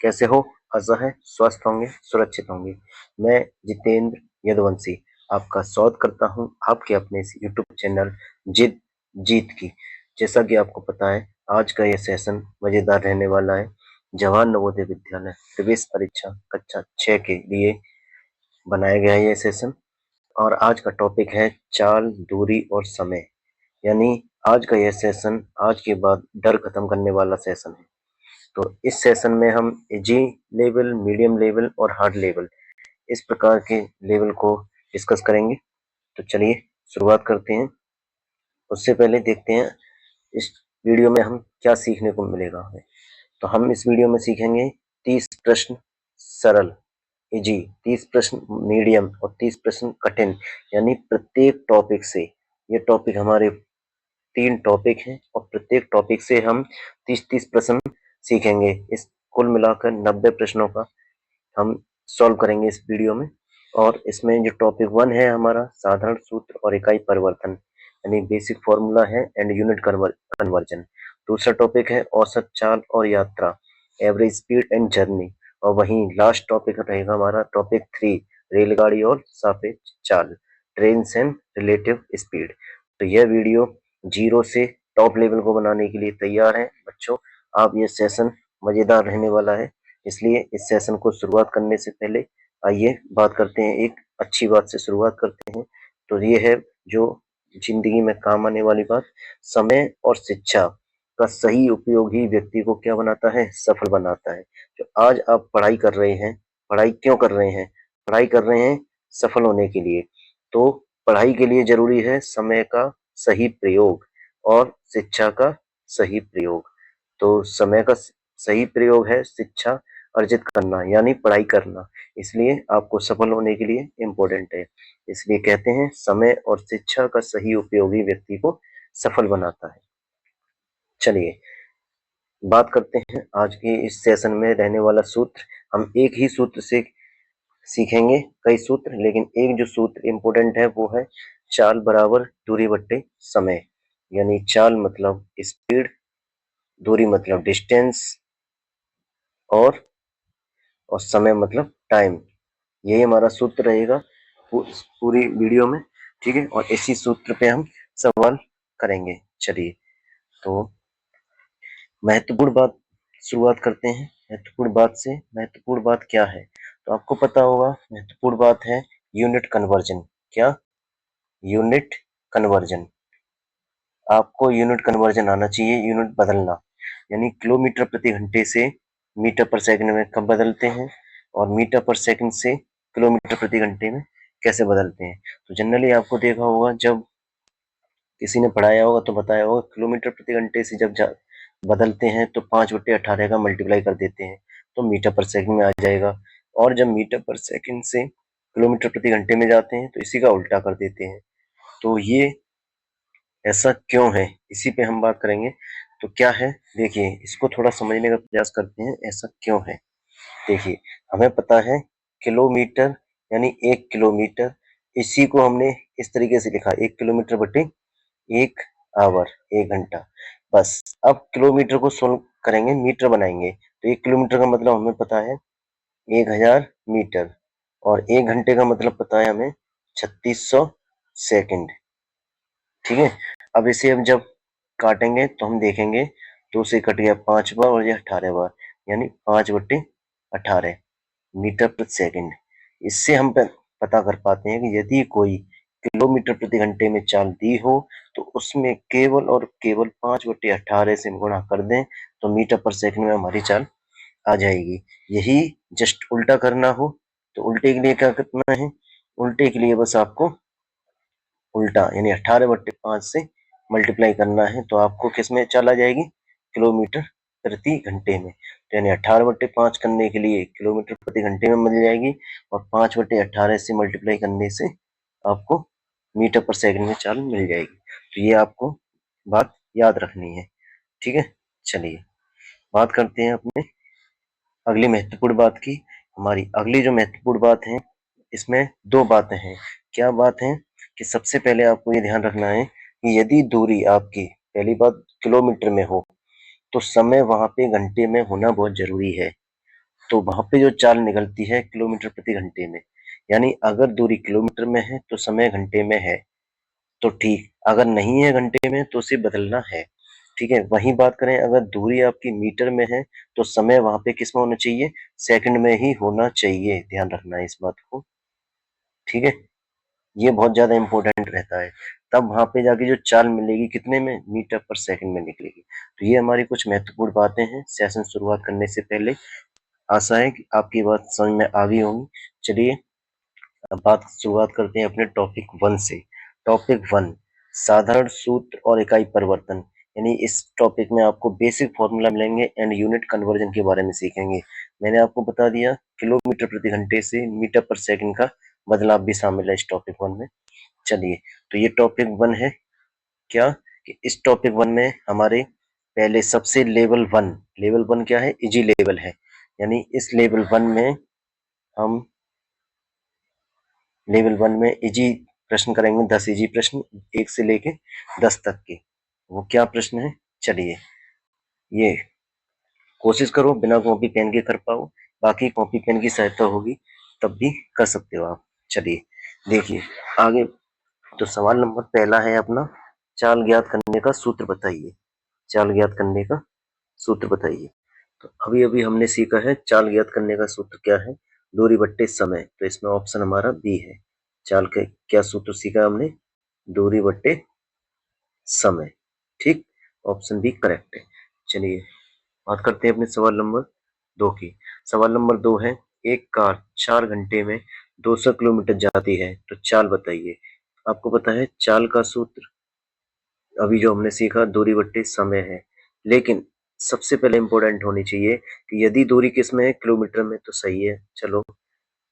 कैसे हो? आशा है स्वस्थ होंगे, सुरक्षित होंगे। मैं जितेंद्र यदुवंशी आपका स्वागत करता हूं आपके अपने इस यूट्यूब चैनल जिद जीत की। जैसा कि आपको पता है, आज का यह सेशन मजेदार रहने वाला है। जवाहर नवोदय विद्यालय प्रवेश परीक्षा कक्षा 6 के लिए बनाया गया है यह सेशन। और आज का टॉपिक है चाल, दूरी और समय। यानी आज का यह सेशन आज के बाद डर खत्म करने वाला सेशन है। तो इस सेशन में हम जी लेवल, मीडियम लेवल और हार्ड लेवल, इस प्रकार के लेवल को डिस्कस करेंगे। तो चलिए शुरुआत करते हैं। उससे पहले देखते हैं इस वीडियो में हम क्या सीखने को मिलेगा हमें। तो हम इस वीडियो में सीखेंगे 30 प्रश्न सरल, इजी, 30 प्रश्न मीडियम और 30 प्रश्न कठिन। यानी प्रत्येक टॉपिक से, ये टॉपिक हमारे 3 टॉपिक हैं और प्रत्येक टॉपिक से हम 30-30 प्रश्न सीखेंगे। इस कुल मिलाकर 90 प्रश्नों का हम सॉल्व करेंगे इस वीडियो में। और इसमें जो टॉपिक 1 है हमारा साधारण सूत्र और इकाई परिवर्तन, यानी बेसिक फॉर्मूला है एंड यूनिट कन्वर्जन। दूसरा टॉपिक है औसत चाल और यात्रा, एवरेज स्पीड एंड जर्नी। और वहीं लास्ट टॉपिक रहेगा हमारा टॉपिक 3, रेलगाड़ी और सापेक्ष चाल, ट्रेन एंड रिलेटिव स्पीड। तो यह वीडियो जीरो से टॉप लेवल को बनाने के लिए तैयार है बच्चों। आप ये सेशन मजेदार रहने वाला है, इसलिए इस सेशन को शुरुआत करने से पहले आइए बात करते हैं, एक अच्छी बात से शुरुआत करते हैं। तो ये है जो जिंदगी में काम आने वाली बात, समय और शिक्षा का सही उपयोग ही व्यक्ति को क्या बनाता है? सफल बनाता है। जो आज आप पढ़ाई कर रहे हैं, पढ़ाई क्यों कर रहे हैं? पढ़ाई कर रहे हैं सफल होने के लिए। तो पढ़ाई के लिए जरूरी है समय का सही प्रयोग और शिक्षा का सही प्रयोग। तो समय का सही प्रयोग है शिक्षा अर्जित करना, यानी पढ़ाई करना। इसलिए आपको सफल होने के लिए इम्पोर्टेंट है। इसलिए कहते हैं समय और शिक्षा का सही उपयोग ही व्यक्ति को सफल बनाता है। चलिए बात करते हैं आज के इस सेशन में रहने वाला सूत्र। हम एक ही सूत्र से सीखेंगे, कई सूत्र, लेकिन एक जो सूत्र इम्पोर्टेंट है वो है चाल बराबर दूरी बट्टे समय। यानी चाल मतलब स्पीड, दूरी मतलब डिस्टेंस, और समय मतलब टाइम। यही हमारा सूत्र रहेगा पूरी वीडियो में, ठीक है। और इसी सूत्र पे हम सवाल करेंगे। चलिए तो महत्वपूर्ण बात शुरुआत करते हैं। महत्वपूर्ण बात से, महत्वपूर्ण बात क्या है? तो आपको पता होगा महत्वपूर्ण बात है यूनिट कन्वर्जन। क्या? Unit conversion. आपको यूनिट कन्वर्जन आना चाहिए, यूनिट बदलना। यानी किलोमीटर प्रति घंटे से मीटर पर सेकंड में कब बदलते हैं, और मीटर पर सेकंड से किलोमीटर प्रति घंटे में कैसे बदलते हैं। तो जनरली आपको देखा होगा, जब किसी ने पढ़ाया होगा तो बताया होगा, किलोमीटर प्रति घंटे से जब बदलते हैं तो 5/18 का मल्टीप्लाई कर देते हैं तो मीटर पर सेकंड में आ जाएगा। और जब मीटर पर सेकंड से किलोमीटर प्रति घंटे में जाते हैं तो इसी का उल्टा कर देते हैं। तो ये ऐसा क्यों है, इसी पे हम बात करेंगे। तो क्या है, देखिए इसको थोड़ा समझने का प्रयास करते हैं, ऐसा क्यों है। देखिए हमें पता है किलोमीटर यानी 1 किलोमीटर, इसी को हमने इस तरीके से लिखा, 1 किलोमीटर बटे 1 आवर, 1 घंटा। बस अब किलोमीटर को सोल्व करेंगे, मीटर बनाएंगे। तो 1 किलोमीटर का मतलब हमें पता है 1000 मीटर, और 1 घंटे का मतलब पता है हमें 3600 सेकंड, ठीक है। अब इसे हम जब काटेंगे तो हम देखेंगे, 2 से कट गया 5 बार और ये 18 बार, यानी 5/18 मीटर प्रति सेकंड। इससे हम पता कर पाते हैं कि यदि कोई किलोमीटर प्रति घंटे में चाल दी हो तो उसमें केवल और केवल 5/18 से गुणा कर दें तो मीटर पर सेकंड में हमारी चाल आ जाएगी। यही जस्ट उल्टा करना हो तो उल्टे के लिए क्या करना है? उल्टे के लिए बस आपको उल्टा यानी 18/5 से मल्टीप्लाई करना है, तो आपको किस में चाल आ जाएगी? किलोमीटर प्रति घंटे में। तो यानी 18/5 करने के लिए किलोमीटर प्रति घंटे में मिल जाएगी, और 5/18 से मल्टीप्लाई करने से आपको मीटर पर सेकंड में चाल मिल जाएगी। तो ये आपको बात याद रखनी है, ठीक है। चलिए बात करते हैं अपने अगली महत्वपूर्ण बात की। हमारी अगली जो महत्वपूर्ण बात है, इसमें 2 बातें हैं। क्या बात है? कि सबसे पहले आपको ये ध्यान रखना है कि यदि दूरी आपकी, पहली बात, किलोमीटर में हो तो समय वहां पे घंटे में होना बहुत जरूरी है। तो वहां पे जो चाल निकलती है किलोमीटर प्रति घंटे में। यानी अगर दूरी किलोमीटर में है तो समय घंटे में है, तो ठीक। अगर नहीं है घंटे में तो उसे बदलना है। ठीक है, वहीं बात करें अगर दूरी आपकी मीटर में है तो समय वहां पे किस में होना चाहिए, सेकंड में ही होना चाहिए। ध्यान रखना है इस बात को। ठीक है, ये बहुत ज्यादा इंपॉर्टेंट रहता है। तब वहां पे जाके जो चाल मिलेगी कितने में, मीटर पर सेकंड में निकलेगी। तो ये हमारी कुछ महत्वपूर्ण बातें हैं सेशन शुरुआत करने से पहले। आशा है कि आपकी बात समझ में आ गई होंगी। चलिए अब बात शुरुआत करते हैं अपने टॉपिक वन से। टॉपिक वन, साधारण सूत्र और इकाई परिवर्तन। यानी इस टॉपिक में आपको बेसिक फॉर्मूला मिलेंगे एंड यूनिट कन्वर्जन के बारे में सीखेंगे। मैंने आपको बता दिया किलोमीटर प्रति घंटे से मीटर पर सेकंड का बदलाव भी शामिल है इस टॉपिक वन में। चलिए, तो ये टॉपिक वन है क्या, कि इस टॉपिक वन में हमारे पहले सबसे लेवल वन क्या है, इजी लेवल है। यानी इस लेवल वन में हम लेवल वन में इजी प्रश्न करेंगे, 10 इजी प्रश्न, 1 से लेके 10 तक के। वो क्या प्रश्न है, चलिए ये कोशिश करो बिना कॉपी पेन के कर पाओ, बाकी कॉपी पेन की सहायता होगी तब भी कर सकते हो आप। चलिए देखिए आगे। तो सवाल नंबर पहला है अपना, चाल ज्ञात करने का सूत्र बताइए। चाल ज्ञात करने का सूत्र बताइए। तो अभी अभी हमने सीखा है चाल ज्ञात करने का सूत्र क्या है, दूरी बट्टे समय। तो इसमें ऑप्शन हमारा बी है। चाल के क्या सूत्र सीखा हमने, दूरी बट्टे समय। ठीक, ऑप्शन बी करेक्ट है। चलिए बात करते हैं अपने सवाल नंबर दो की। सवाल नंबर दो है, एक कार 4 घंटे में 200 किलोमीटर जाती है तो चाल बताइए। आपको पता है चाल का सूत्र अभी जो हमने सीखा दूरी बट्टे समय है, लेकिन सबसे पहले इंपॉर्टेंट होनी चाहिए कि यदि दूरी किस में है, किलोमीटर में, तो सही है। चलो,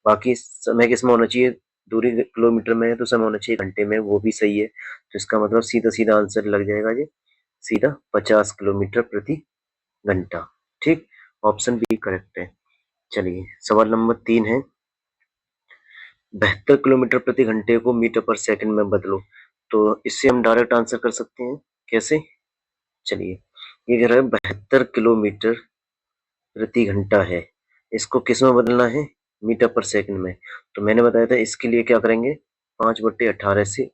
बाकी समय किस में होना चाहिए, दूरी किलोमीटर में है तो समय होना चाहिए घंटे में, वो भी सही है। तो इसका मतलब सीधा सीधा आंसर लग जाएगा ये, सीधा 50 किलोमीटर प्रति घंटा। ठीक, ऑप्शन बी करेक्ट है। चलिए सवाल नंबर तीन है, 72 किलोमीटर प्रति घंटे को मीटर पर सेकंड में बदलो। तो इससे हम डायरेक्ट आंसर कर सकते हैं, कैसे, चलिए। ये कह रहा है 72 किलोमीटर प्रति घंटा है, इसको किस में बदलना है, मीटर पर सेकंड में। तो मैंने बताया था इसके लिए क्या करेंगे, 5/18 से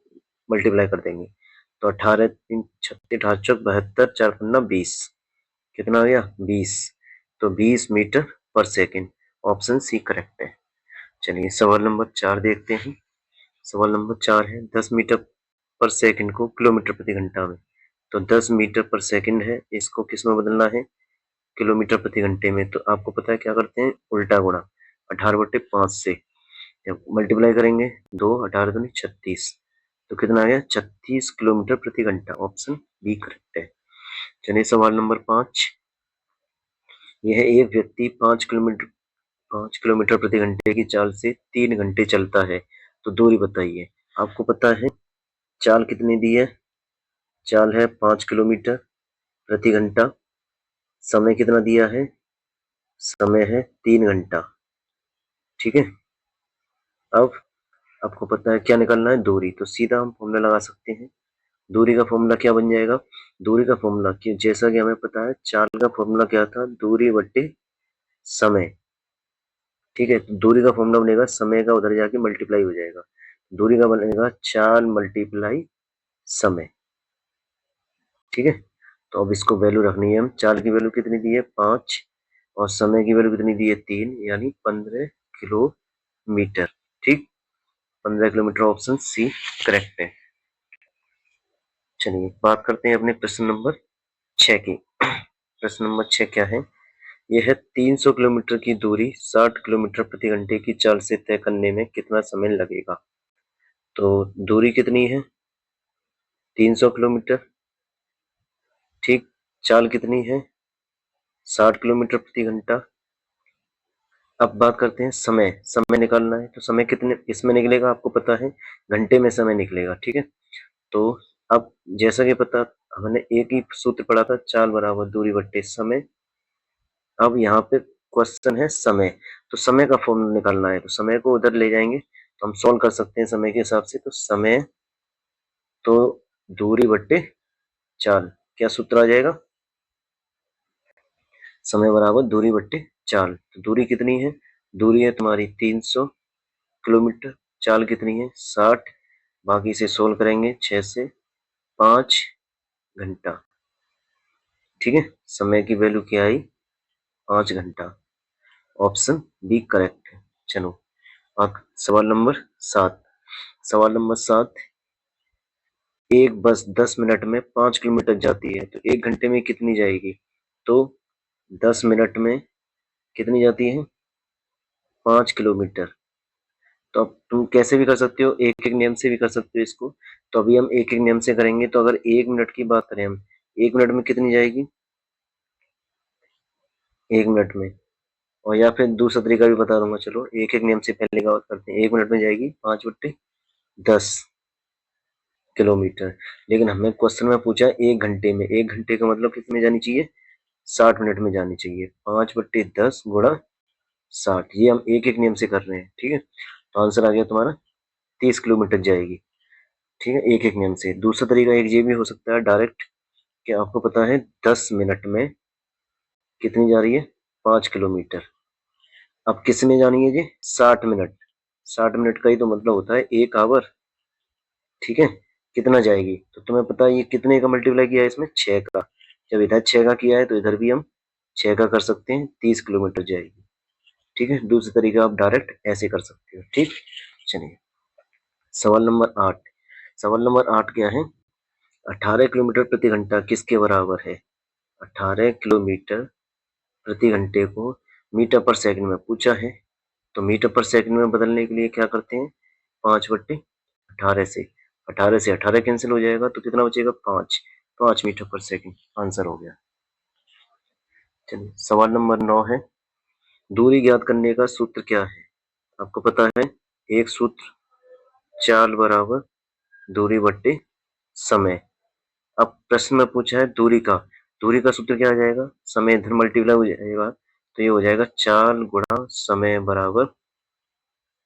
मल्टीप्लाई कर देंगे। तो 18 3 36 18 चौक 72 4 पन्ना 20, कितना आ गया 20। तो 20 मीटर पर सेकंड, ऑप्शन सी करेक्ट है। चलिए सवाल नंबर चार देखते हैं। सवाल नंबर चार है, 10 मीटर पर सेकंड को किलोमीटर प्रति घंटा में। तो 10 मीटर पर सेकंड है, इसको किस में बदलना है, किलोमीटर प्रति घंटे में। तो आपको पता है क्या करते हैं, उल्टा गुणा 18/5 से जब मल्टीप्लाई करेंगे, 2 18 दूनी 36। तो कितना आ गया 36 किलोमीटर प्रति घंटा, ऑप्शन बी करेक्ट है। चलिए सवाल नंबर पांच, यह एक व्यक्ति 5 किलोमीटर प्रति घंटे की चाल से 3 घंटे चलता है तो दूरी बताइए। आपको पता है चाल कितनी दी है, चाल है 5 किलोमीटर प्रति घंटा, समय कितना दिया है, समय है 3 घंटा। ठीक है, अब आपको पता है क्या निकालना है, दूरी। तो सीधा हम फॉर्मूला लगा सकते हैं। दूरी का फॉर्मूला क्या बन जाएगा, दूरी का फॉर्मूला कि जैसा कि हमें पता है चाल का फॉर्मूला क्या था, दूरी बट्टे समय। ठीक है, तो दूरी का फॉर्मूला बनेगा, समय का उधर जाके मल्टीप्लाई हो जाएगा, दूरी का बनेगा चाल मल्टीप्लाई समय। ठीक है, तो अब इसको वैल्यू रखनी है, हम चाल की वैल्यू कितनी दी है 5 और समय की वैल्यू कितनी दी है 3, यानी 15 किलोमीटर। ठीक, 15 किलोमीटर, ऑप्शन सी करेक्ट है। चलिए बात करते हैं अपने प्रश्न नंबर 6 की। प्रश्न नंबर 6 क्या है, यह है 300 किलोमीटर की दूरी 60 किलोमीटर प्रति घंटे की चाल से तय करने में कितना समय लगेगा। तो दूरी कितनी है 300 किलोमीटर, ठीक, चाल कितनी है 60 किलोमीटर प्रति घंटा। अब बात करते हैं समय, समय निकालना है तो समय कितने इसमें निकलेगा, आपको पता है घंटे में समय निकलेगा। ठीक है, तो अब जैसा कि पता, हमने एक ही सूत्र पढ़ा था, चाल बराबर दूरी बट्टे समय। अब यहाँ पे क्वेश्चन है समय, तो समय का फॉर्मूला निकालना है, तो समय को उधर ले जाएंगे तो हम सॉल्व कर सकते हैं समय के हिसाब से। तो समय तो दूरी बट्टे चाल, क्या सूत्र आ जाएगा, समय बराबर दूरी बट्टे चाल। तो दूरी कितनी है? दूरी है तुम्हारी 300 किलोमीटर। चाल कितनी है? 60। बाकी से सोल्व करेंगे, 6 से 5 घंटा। ठीक है, समय की वैल्यू क्या आई? 5 घंटा। ऑप्शन बी करेक्ट है। चलो सवाल नंबर 7। सवाल नंबर 7, एक बस 10 मिनट में 5 किलोमीटर जाती है, तो 1 घंटे में कितनी जाएगी? तो 10 मिनट में कितनी जाती है? 5 किलोमीटर। तो अब तुम कैसे भी कर सकते हो, एक एक नियम से भी कर सकते हो इसको। तो अभी हम एक एक नियम से करेंगे। तो अगर 1 मिनट की बात करें हम, 1 मिनट में कितनी जाएगी? 1 मिनट में। और या फिर दूसरा तरीका भी बता दूंगा। चलो एक एक नियम से पहले का बात करते हैं। 1 मिनट में जाएगी 5/10 किलोमीटर। लेकिन हमें क्वेश्चन में पूछा 1 घंटे में। 1 घंटे का मतलब कितने जानी चाहिए? 60 मिनट में जानी चाहिए। 5/10 गुणा 60, ये हम एक एक नियम से कर रहे हैं। ठीक है, तो आंसर आ गया तुम्हारा 30 किलोमीटर जाएगी। ठीक है, एक एक नियम से। दूसरा तरीका एक ये भी हो सकता है डायरेक्ट, कि आपको पता है 10 मिनट में कितनी जा रही है? 5 किलोमीटर। अब किस में जानी है जी? 60 मिनट। 60 मिनट का ही तो मतलब होता है 1 आवर। ठीक है, कितना जाएगी? तो तुम्हें पता है ये कितने का मल्टीप्लाई किया है इसमें? 6 का। जब इधर 6 का किया है तो इधर भी हम 6 का कर सकते हैं, 30 किलोमीटर जाएगी। ठीक है, दूसरी तरीका आप डायरेक्ट ऐसे कर सकते हो। ठीक, चलिए सवाल नंबर 8। सवाल नंबर 8 क्या है? 18 किलोमीटर प्रति घंटा किसके बराबर है? 18 किलोमीटर प्रति घंटे को मीटर पर सेकंड में पूछा है। तो मीटर पर सेकंड में बदलने के लिए क्या करते हैं? 5/18 से। 18 कैंसिल हो जाएगा तो कितना बचेगा? 5। 5 मीटर पर सेकंड आंसर हो गया। चलिए सवाल नंबर 9 है, दूरी ज्ञात करने का सूत्र क्या है? आपको पता है एक सूत्र, चाल बराबर दूरी बट्टे समय। अब प्रश्न में पूछा है दूरी का। दूरी का सूत्र क्या आ जाएगा? समय इधर मल्टीप्लाई हो जाएगा, तो ये हो जाएगा चाल गुणा समय बराबर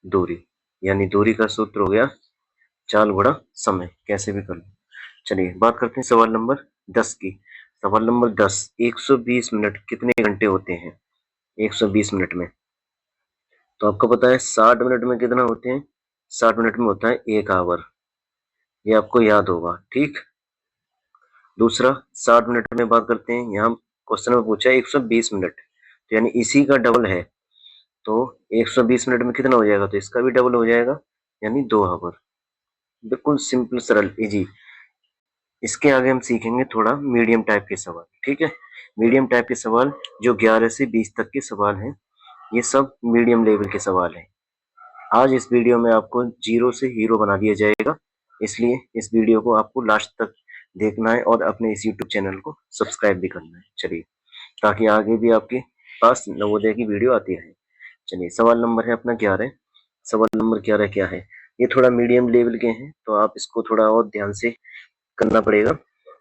दूरी। यानी दूरी का सूत्र हो गया चाल गुणा समय। कैसे भी कर लो। चलिए बात करते हैं सवाल नंबर 10 की। सवाल नंबर 10, 120 मिनट कितने घंटे होते हैं? 120 मिनट में, तो आपको पता है 60 मिनट में कितना होते हैं? 60 मिनट में होता है 1 आवर। ये आपको याद होगा। ठीक, दूसरा 60 मिनट में बात करते हैं। यहाँ क्वेश्चन में पूछा है 120 मिनट, तो यानी इसी का डबल है। तो 120 मिनट में कितना हो जाएगा? तो इसका भी डबल हो जाएगा, यानी 2 आवर। बिल्कुल सिंपल सरल इजी। इसके आगे हम सीखेंगे थोड़ा मीडियम टाइप के सवाल। ठीक है, मीडियम टाइप के सवाल जो 11 से 20 तक के सवाल हैं, ये सब मीडियम लेवल के सवाल हैं। आज इस वीडियो में आपको जीरो से हीरो बना दिया जाएगा, इसलिए इस वीडियो को आपको लास्ट तक देखना है और अपने इस यूट्यूब चैनल को सब्सक्राइब भी करना है। चलिए, ताकि आगे भी आपके पास नवोदय की वीडियो आती रहे। चलिए सवाल नंबर है अपना 11। सवाल नंबर 11 क्या है? ये थोड़ा मीडियम लेवल के हैं, तो आप इसको थोड़ा और ध्यान से करना पड़ेगा।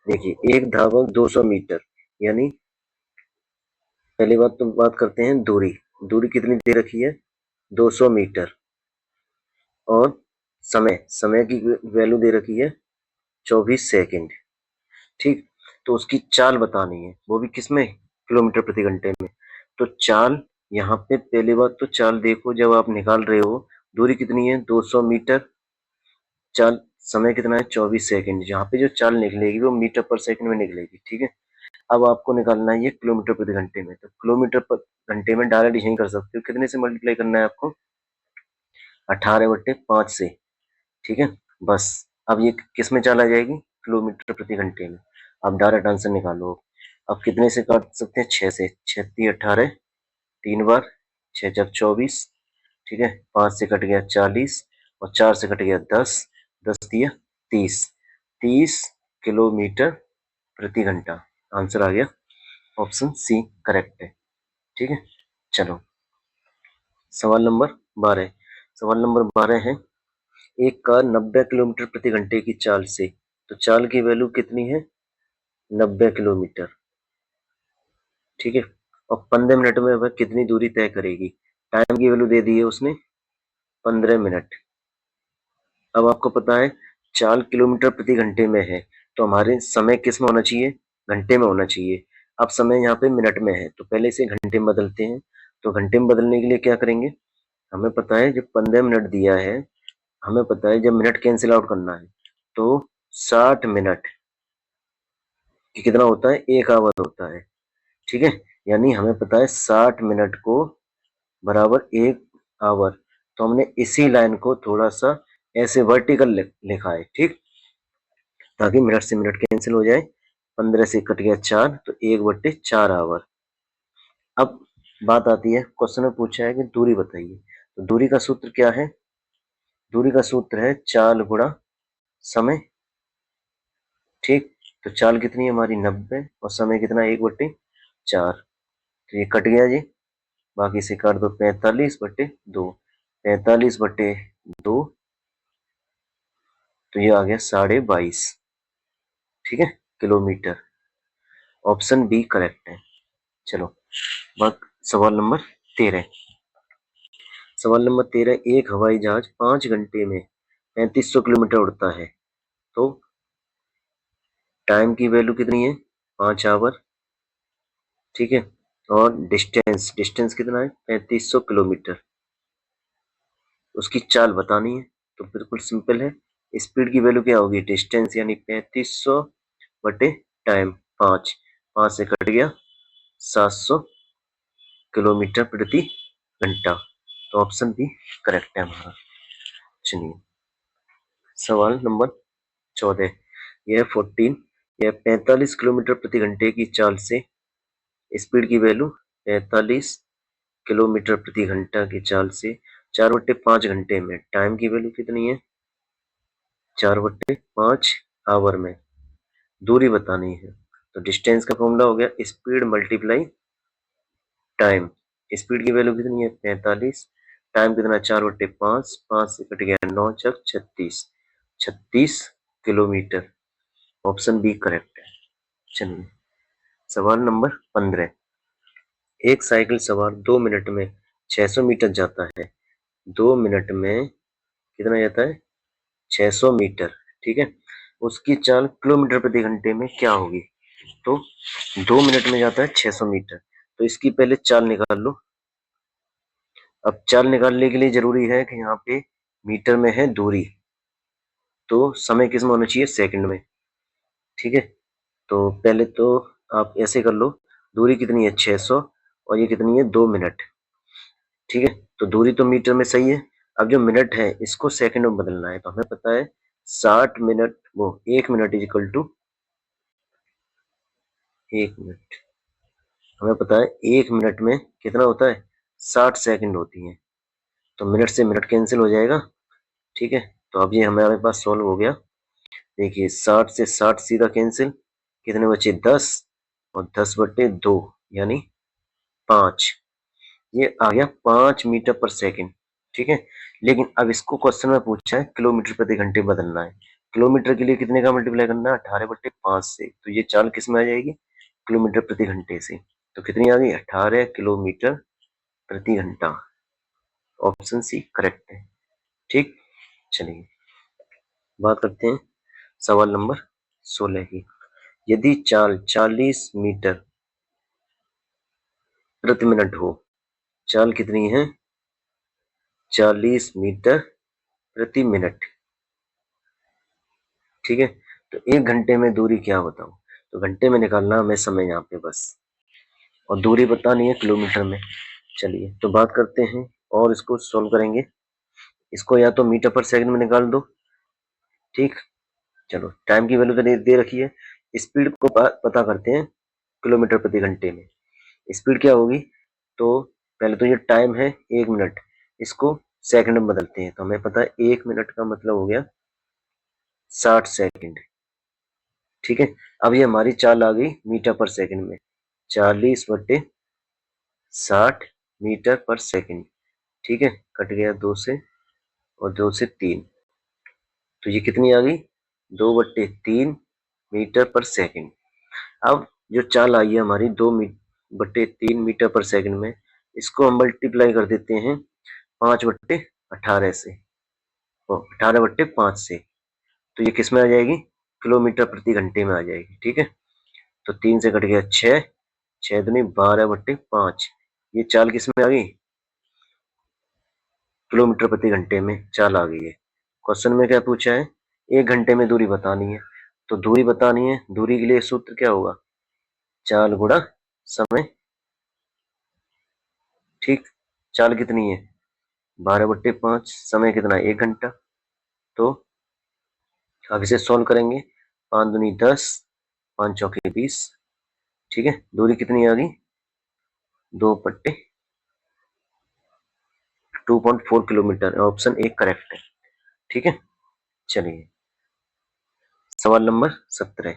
देखिए, एक धावक 200 मीटर, यानी पहली बात तो बात करते हैं दूरी। दूरी कितनी दे रखी है? 200 मीटर। और समय, समय की वैल्यू दे रखी है 24 सेकंड। ठीक, तो उसकी चाल बतानी है, वो भी किसमें? किलोमीटर प्रति घंटे में। तो चाल, यहाँ पे पहली बात तो चाल देखो, जब आप निकाल रहे हो दूरी कितनी है? 200 मीटर। चाल समय कितना है? 24 सेकंड। यहाँ पे जो चाल निकलेगी वो मीटर पर सेकंड में निकलेगी। ठीक है, अब आपको निकालना है ये किलोमीटर प्रति घंटे में। तो किलोमीटर पर घंटे में डायरेक्ट यही कर सकते हो। कितने से मल्टीप्लाई करना है आपको? 18/5 से। ठीक है, बस। अब ये किस में चाल आ जाएगी? किलोमीटर प्रति घंटे में। अब डायरेक्ट आंसर निकालो। अब कितने से काट सकते हैं? 6 से। 6×3 = 18, 3 बार, 6×4 = 24। ठीक है, 5 से कट गया 40 और 4 से कट गया 10। 10×3 = 30। 30 किलोमीटर प्रति घंटा आंसर आ गया। ऑप्शन सी करेक्ट है। ठीक है, चलो सवाल नंबर 12। सवाल नंबर 12 है, एक कार 90 किलोमीटर प्रति घंटे की चाल से, तो चाल की वैल्यू कितनी है? 90 किलोमीटर। ठीक है, और 15 मिनट में वह कितनी दूरी तय करेगी? टाइम की वैल्यू दे दी है उसने 15 मिनट। अब आपको पता है चाल किलोमीटर प्रति घंटे में है, तो हमारे समय किस में होना चाहिए? घंटे में होना चाहिए। अब समय यहाँ पे मिनट में है तो पहले इसे घंटे में बदलते हैं। तो घंटे में बदलने के लिए क्या करेंगे, हमें पता है जब 15 मिनट दिया है, हमें पता है जब मिनट कैंसिल आउट करना है तो 60 मिनट कि कितना होता है, 1 आवर होता है। ठीक है, यानी हमें पता है 60 मिनट को बराबर 1 आवर। तो हमने इसी लाइन को थोड़ा सा ऐसे वर्टिकल लिखा है, ठीक, ताकि मिनट से मिनट कैंसिल हो जाए। 15 से कट गया 4 तो 1/4 आवर। अब बात आती है, क्वेश्चन में पूछा है कि दूरी बताइए। तो दूरी का सूत्र क्या है, दूरी का सूत्र है चाल गुणा समय। ठीक, तो चाल कितनी है हमारी 90 और समय कितना 1/4। तो ये कट गया जी, बाकी से काट दो 45/2। 45/2 तो ये आ गया 22.5, ठीक है, किलोमीटर। ऑप्शन बी करेक्ट है। चलो बात सवाल नंबर 13। सवाल नंबर 13, एक हवाई जहाज 5 घंटे में 3500 किलोमीटर उड़ता है तो टाइम की वैल्यू कितनी है, 5 आवर। ठीक है, और डिस्टेंस डिस्टेंस कितना है, 3500 किलोमीटर। उसकी चाल बतानी है तो बिल्कुल सिंपल है, स्पीड की वैल्यू क्या होगी, डिस्टेंस यानी 3500 बटे टाइम 5, 5 से कट गया 700 किलोमीटर प्रति घंटा। तो ऑप्शन बी करेक्ट है हमारा। चलिए सवाल नंबर 14, यह 14, यह 45 किलोमीटर प्रति घंटे की चाल से स्पीड की वैल्यू 45 किलोमीटर प्रति घंटा की चाल से 4/5 घंटे में टाइम की वैल्यू कितनी है, 4/5 आवर में दूरी बतानी है। तो डिस्टेंस का फॉर्मूला हो गया स्पीड मल्टीप्लाई टाइम। स्पीड की वैल्यू कितनी है 45, टाइम कितना 4/5, 5 से कट गया 9 चक 36, 36 किलोमीटर। ऑप्शन बी करेक्ट है। चलिए सवाल नंबर 15, एक साइकिल सवार 2 मिनट में 600 मीटर जाता है। 2 मिनट में कितना जाता है, 600 मीटर। ठीक है, उसकी चाल किलोमीटर प्रति घंटे में क्या होगी। तो 2 मिनट में जाता है 600 मीटर, तो इसकी पहले चाल निकाल लो। अब चाल निकालने के लिए जरूरी है कि यहाँ पे मीटर में है दूरी, तो समय किस में होना चाहिए, सेकंड में। ठीक है, तो पहले तो आप ऐसे कर लो, दूरी कितनी है 600 और ये कितनी है 2 मिनट। ठीक है, तो दूरी तो मीटर में सही है, अब जो मिनट है इसको सेकंड में बदलना है। तो हमें पता है 60 मिनट, वो 1 minute is equal to 1 minute. हमें पता है 1 मिनट में कितना होता है, 60 सेकंड होती है। तो मिनट से मिनट कैंसिल हो जाएगा। ठीक है, तो अब ये हमारे पास सॉल्व हो गया। देखिए 60 से 60 सीधा कैंसिल, कितने बचे 10 और 10/2 यानी 5। ये आ गया 5 मीटर पर सेकंड। ठीक है, लेकिन अब इसको क्वेश्चन में पूछा है किलोमीटर प्रति घंटे बदलना है। किलोमीटर के लिए कितने का मल्टीप्लाई करना है, 18/5 से। तो ये चाल किस में आ जाएगी, किलोमीटर प्रति घंटे से। तो कितनी आ गई, 18 किलोमीटर प्रति घंटा। ऑप्शन सी करेक्ट है। ठीक, चलिए बात करते हैं सवाल नंबर 16 की। यदि चाल 40 मीटर प्रति मिनट हो, चाल कितनी है 40 मीटर प्रति मिनट। ठीक है, तो 1 घंटे में दूरी क्या बताऊं, तो घंटे में निकालना हमें समय यहाँ पे बस, और दूरी बतानी है किलोमीटर में। चलिए तो बात करते हैं और इसको सोल्व करेंगे। इसको या तो मीटर पर सेकंड में निकाल दो। ठीक, चलो टाइम की वैल्यू तो दे रखी है, स्पीड को पता करते हैं किलोमीटर प्रति घंटे में। स्पीड क्या होगी, तो पहले तो ये टाइम है 1 मिनट, इसको सेकंड में बदलते हैं। तो हमें पता है 1 मिनट का मतलब हो गया 60 सेकंड। ठीक है, अब ये हमारी चाल आ गई मीटर पर सेकंड में, 40/60 मीटर पर सेकंड। ठीक है, कट गया 2 से और 2 से 3, तो ये कितनी आ गई 2/3 मीटर पर सेकंड। अब जो चाल आई है हमारी 2/3 मीटर पर सेकंड में, इसको हम मल्टीप्लाई कर देते हैं 5/18 से, 18/5 से। तो ये किस में आ जाएगी, किलोमीटर प्रति घंटे में आ जाएगी। ठीक है, तो 3 से कट गया 6 6 दूनी 12/5। ये चाल किस में आ गई? किलोमीटर प्रति घंटे में चाल आ गई है। क्वेश्चन में क्या पूछा है? 1 घंटे में दूरी बतानी है। तो दूरी बतानी है, दूरी के लिए सूत्र क्या होगा? चाल गुणा समय। ठीक, चाल कितनी है? 12/5, समय कितना है? 1 घंटा। तो अब इसे सॉल्व करेंगे। 5 दूनी 10, 5 चौके 20। ठीक है, दूरी कितनी आ गई? 2/2.4 किलोमीटर। ऑप्शन ए करेक्ट है। ठीक है, चलिए सवाल नंबर 17।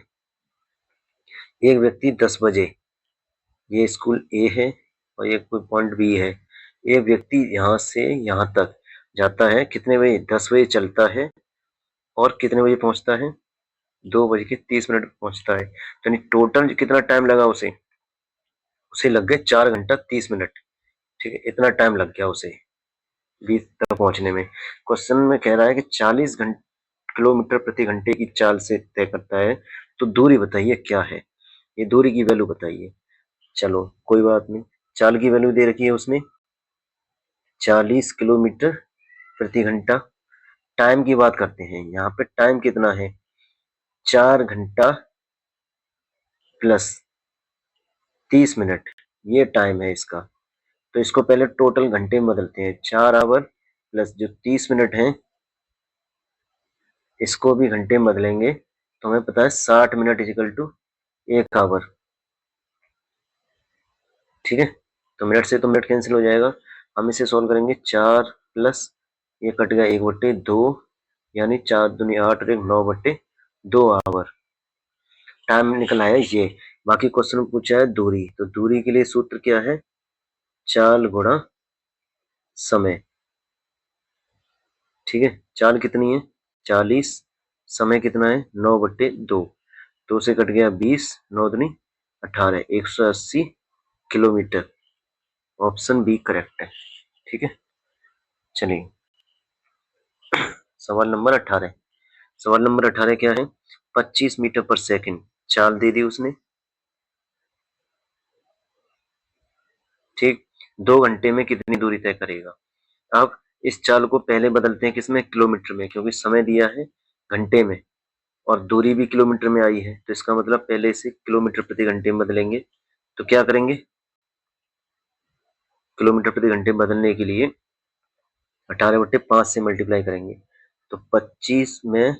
एक व्यक्ति 10 बजे, ये स्कूल ए है और ये कोई पॉइंट बी है। एक व्यक्ति यहाँ से यहाँ तक जाता है, कितने बजे? 10 बजे चलता है और कितने बजे पहुंचता है? 2:30 पहुंचता है। तो यानी टोटल कितना टाइम लगा उसे? उसे लग गए 4 घंटा 30 मिनट। ठीक है, इतना टाइम लग गया उसे 20 तक पहुंचने में। क्वेश्चन में कह रहा है कि 40 किलोमीटर प्रति घंटे की चाल से तय करता है, तो दूरी बताइए क्या है? ये दूरी की वैल्यू बताइए। चलो कोई बात नहीं, चाल की वैल्यू दे रखी है उसने 40 किलोमीटर प्रति घंटा। टाइम की बात करते हैं, यहाँ पे टाइम कितना है? 4 घंटा प्लस 30 मिनट, ये टाइम है इसका। तो इसको पहले टोटल घंटे में बदलते हैं। 4 आवर प्लस जो 30 मिनट है, इसको भी घंटे में बदलेंगे तो हमें पता है 60 मिनट इजिकल टू 1 आवर। ठीक है, तो मिनट से तो मिनट कैंसिल हो जाएगा। हम इसे सोल्व करेंगे। 4 प्लस ये कट गया 1/2, यानी 4 दूनी 8 और 9/2 आवर। टाइम निकला है ये। बाकी क्वेश्चन में पूछा है दूरी, तो दूरी के लिए सूत्र क्या है? चाल गुणा समय। ठीक है, चाल कितनी है? 40, समय कितना है? 9/2। 2 से कट गया 20, 9 दूनी 18, 180 किलोमीटर। ऑप्शन बी करेक्ट है। ठीक है, चलिए सवाल नंबर 18। सवाल नंबर 18 क्या है? 25 मीटर पर सेकंड चाल दे दी उसने। ठीक, 2 घंटे में कितनी दूरी तय करेगा? अब इस चाल को पहले बदलते हैं किसमें? किलोमीटर में, क्योंकि समय दिया है घंटे में और दूरी भी किलोमीटर में आई है, तो इसका मतलब पहले इसे किलोमीटर प्रति घंटे में बदलेंगे। तो क्या करेंगे? किलोमीटर प्रति घंटे बदलने के लिए 18/5 से मल्टीप्लाई करेंगे। तो 25 में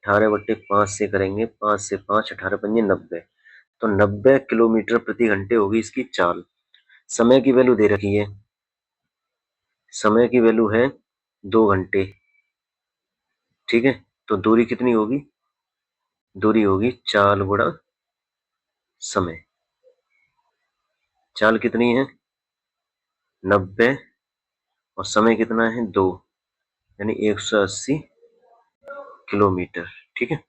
18/5 से करेंगे, 5 से 5, 18×5 90। तो 90 किलोमीटर प्रति घंटे होगी इसकी चाल। समय की वैल्यू दे रखी है, समय की वैल्यू है 2 घंटे। ठीक है, तो दूरी कितनी होगी? दूरी होगी चाल गुणा समय। चाल कितनी है? 90 और समय कितना है? 2, यानी 180 किलोमीटर। ठीक है,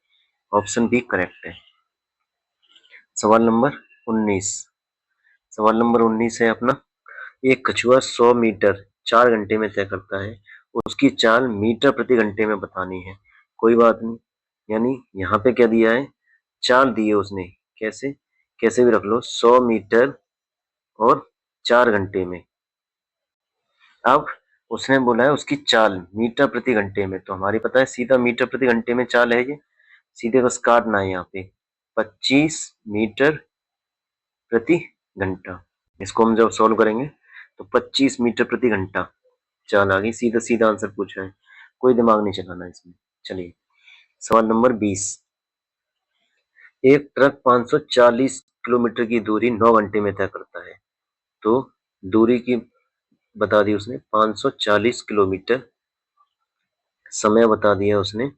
ऑप्शन बी करेक्ट है। सवाल नंबर 19। सवाल नंबर 19 है अपना। एक कछुआ 100 मीटर 4 घंटे में तय करता है, उसकी चाल मीटर प्रति घंटे में बतानी है। कोई बात नहीं, यानी यहाँ पे क्या दिया है? चाल दी है उसने। कैसे? कैसे भी रख लो, 100 मीटर और 4 घंटे में। अब उसने बोला है उसकी चाल मीटर प्रति घंटे में, तो हमारी पता है सीधा मीटर प्रति घंटे में चाल है ये, सीधे बस काटना है यहाँ पे। 25 मीटर प्रति घंटा, इसको हम जब सॉल्व करेंगे तो 25 मीटर प्रति घंटा चाल आ गई। सीधा सीधा आंसर पूछा है, कोई दिमाग नहीं चलाना इसमें। चलिए सवाल नंबर 20। एक ट्रक 540 किलोमीटर की दूरी 9 घंटे में तय करता है, तो दूरी की बता दी उसने 540 किलोमीटर, समय बता दिया उसने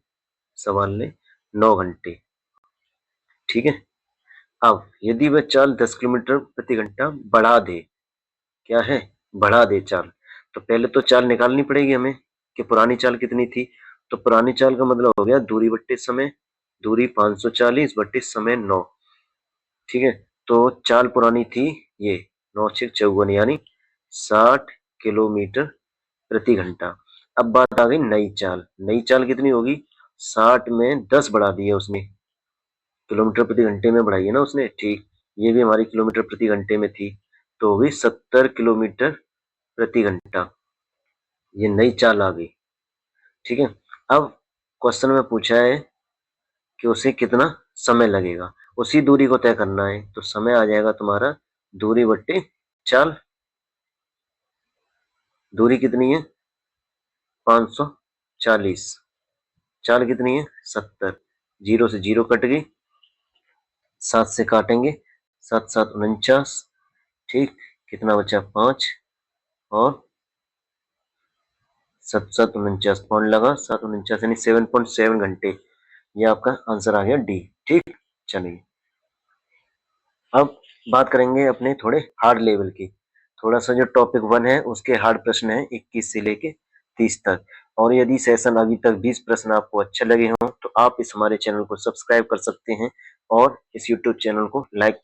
सवाल ने 9 घंटे। ठीक है, अब यदि वह चाल 10 किलोमीटर प्रति घंटा बढ़ा दे, क्या है? बढ़ा दे चाल, तो पहले तो चाल निकालनी पड़ेगी हमें कि पुरानी चाल कितनी थी। तो पुरानी चाल का मतलब हो गया दूरी बट्टे समय, दूरी 540 बट्टे समय 9। ठीक है, तो चाल पुरानी थी ये 9×6 = 54, यानी 60 किलोमीटर प्रति घंटा। अब बात आ गई नई चाल। नई चाल कितनी होगी? 60 में 10 बढ़ा दिया उसने, किलोमीटर प्रति घंटे में बढ़ाई है ना उसने। ठीक, ये भी हमारी किलोमीटर प्रति घंटे में थी, तो हो गई 70 किलोमीटर प्रति घंटा। ये नई चाल आ गई। ठीक है। अब क्वेश्चन में पूछा है कि उसे कितना समय लगेगा, उसी दूरी को तय करना है, तो समय आ जाएगा तुम्हारा दूरी बट्टे चाल। दूरी कितनी है? 540। चाल कितनी है? 70। जीरो से जीरो कट गई, 7 से काटेंगे, 7 7 49। ठीक, कितना बचा? 5। और 7 7 49 पॉइंट लगा, 7 49 यानी 7.7 घंटे। ये आपका आंसर आ गया डी। ठीक, चलिए अब बात करेंगे अपने थोड़े हार्ड लेवल की। थोड़ा सा जो टॉपिक 1 है उसके हार्ड प्रश्न है 21 से लेके 30 तक। और यदि सेशन अभी तक 20 प्रश्न आपको अच्छे लगे हों तो आप इस हमारे चैनल को सब्सक्राइब कर सकते हैं और इस यूट्यूब चैनल को लाइक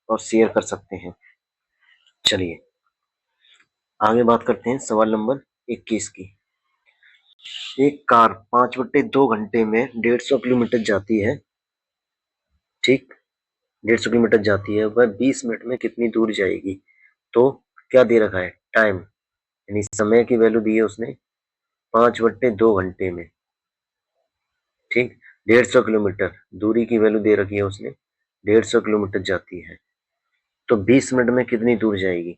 और शेयर कर सकते हैं। चलिए आगे बात करते हैं सवाल नंबर 21 की। एक कार 5/2 घंटे में 150 किलोमीटर जाती है। ठीक, 150 किलोमीटर जाती है, वह 20 मिनट में कितनी दूर जाएगी? तो क्या दे रखा है? टाइम, यानी समय की वैल्यू दी है उसने 5/2 घंटे में। ठीक, 150 किलोमीटर दूरी की वैल्यू दे रखी है उसने, 150 किलोमीटर जाती है, तो 20 मिनट में कितनी दूर जाएगी?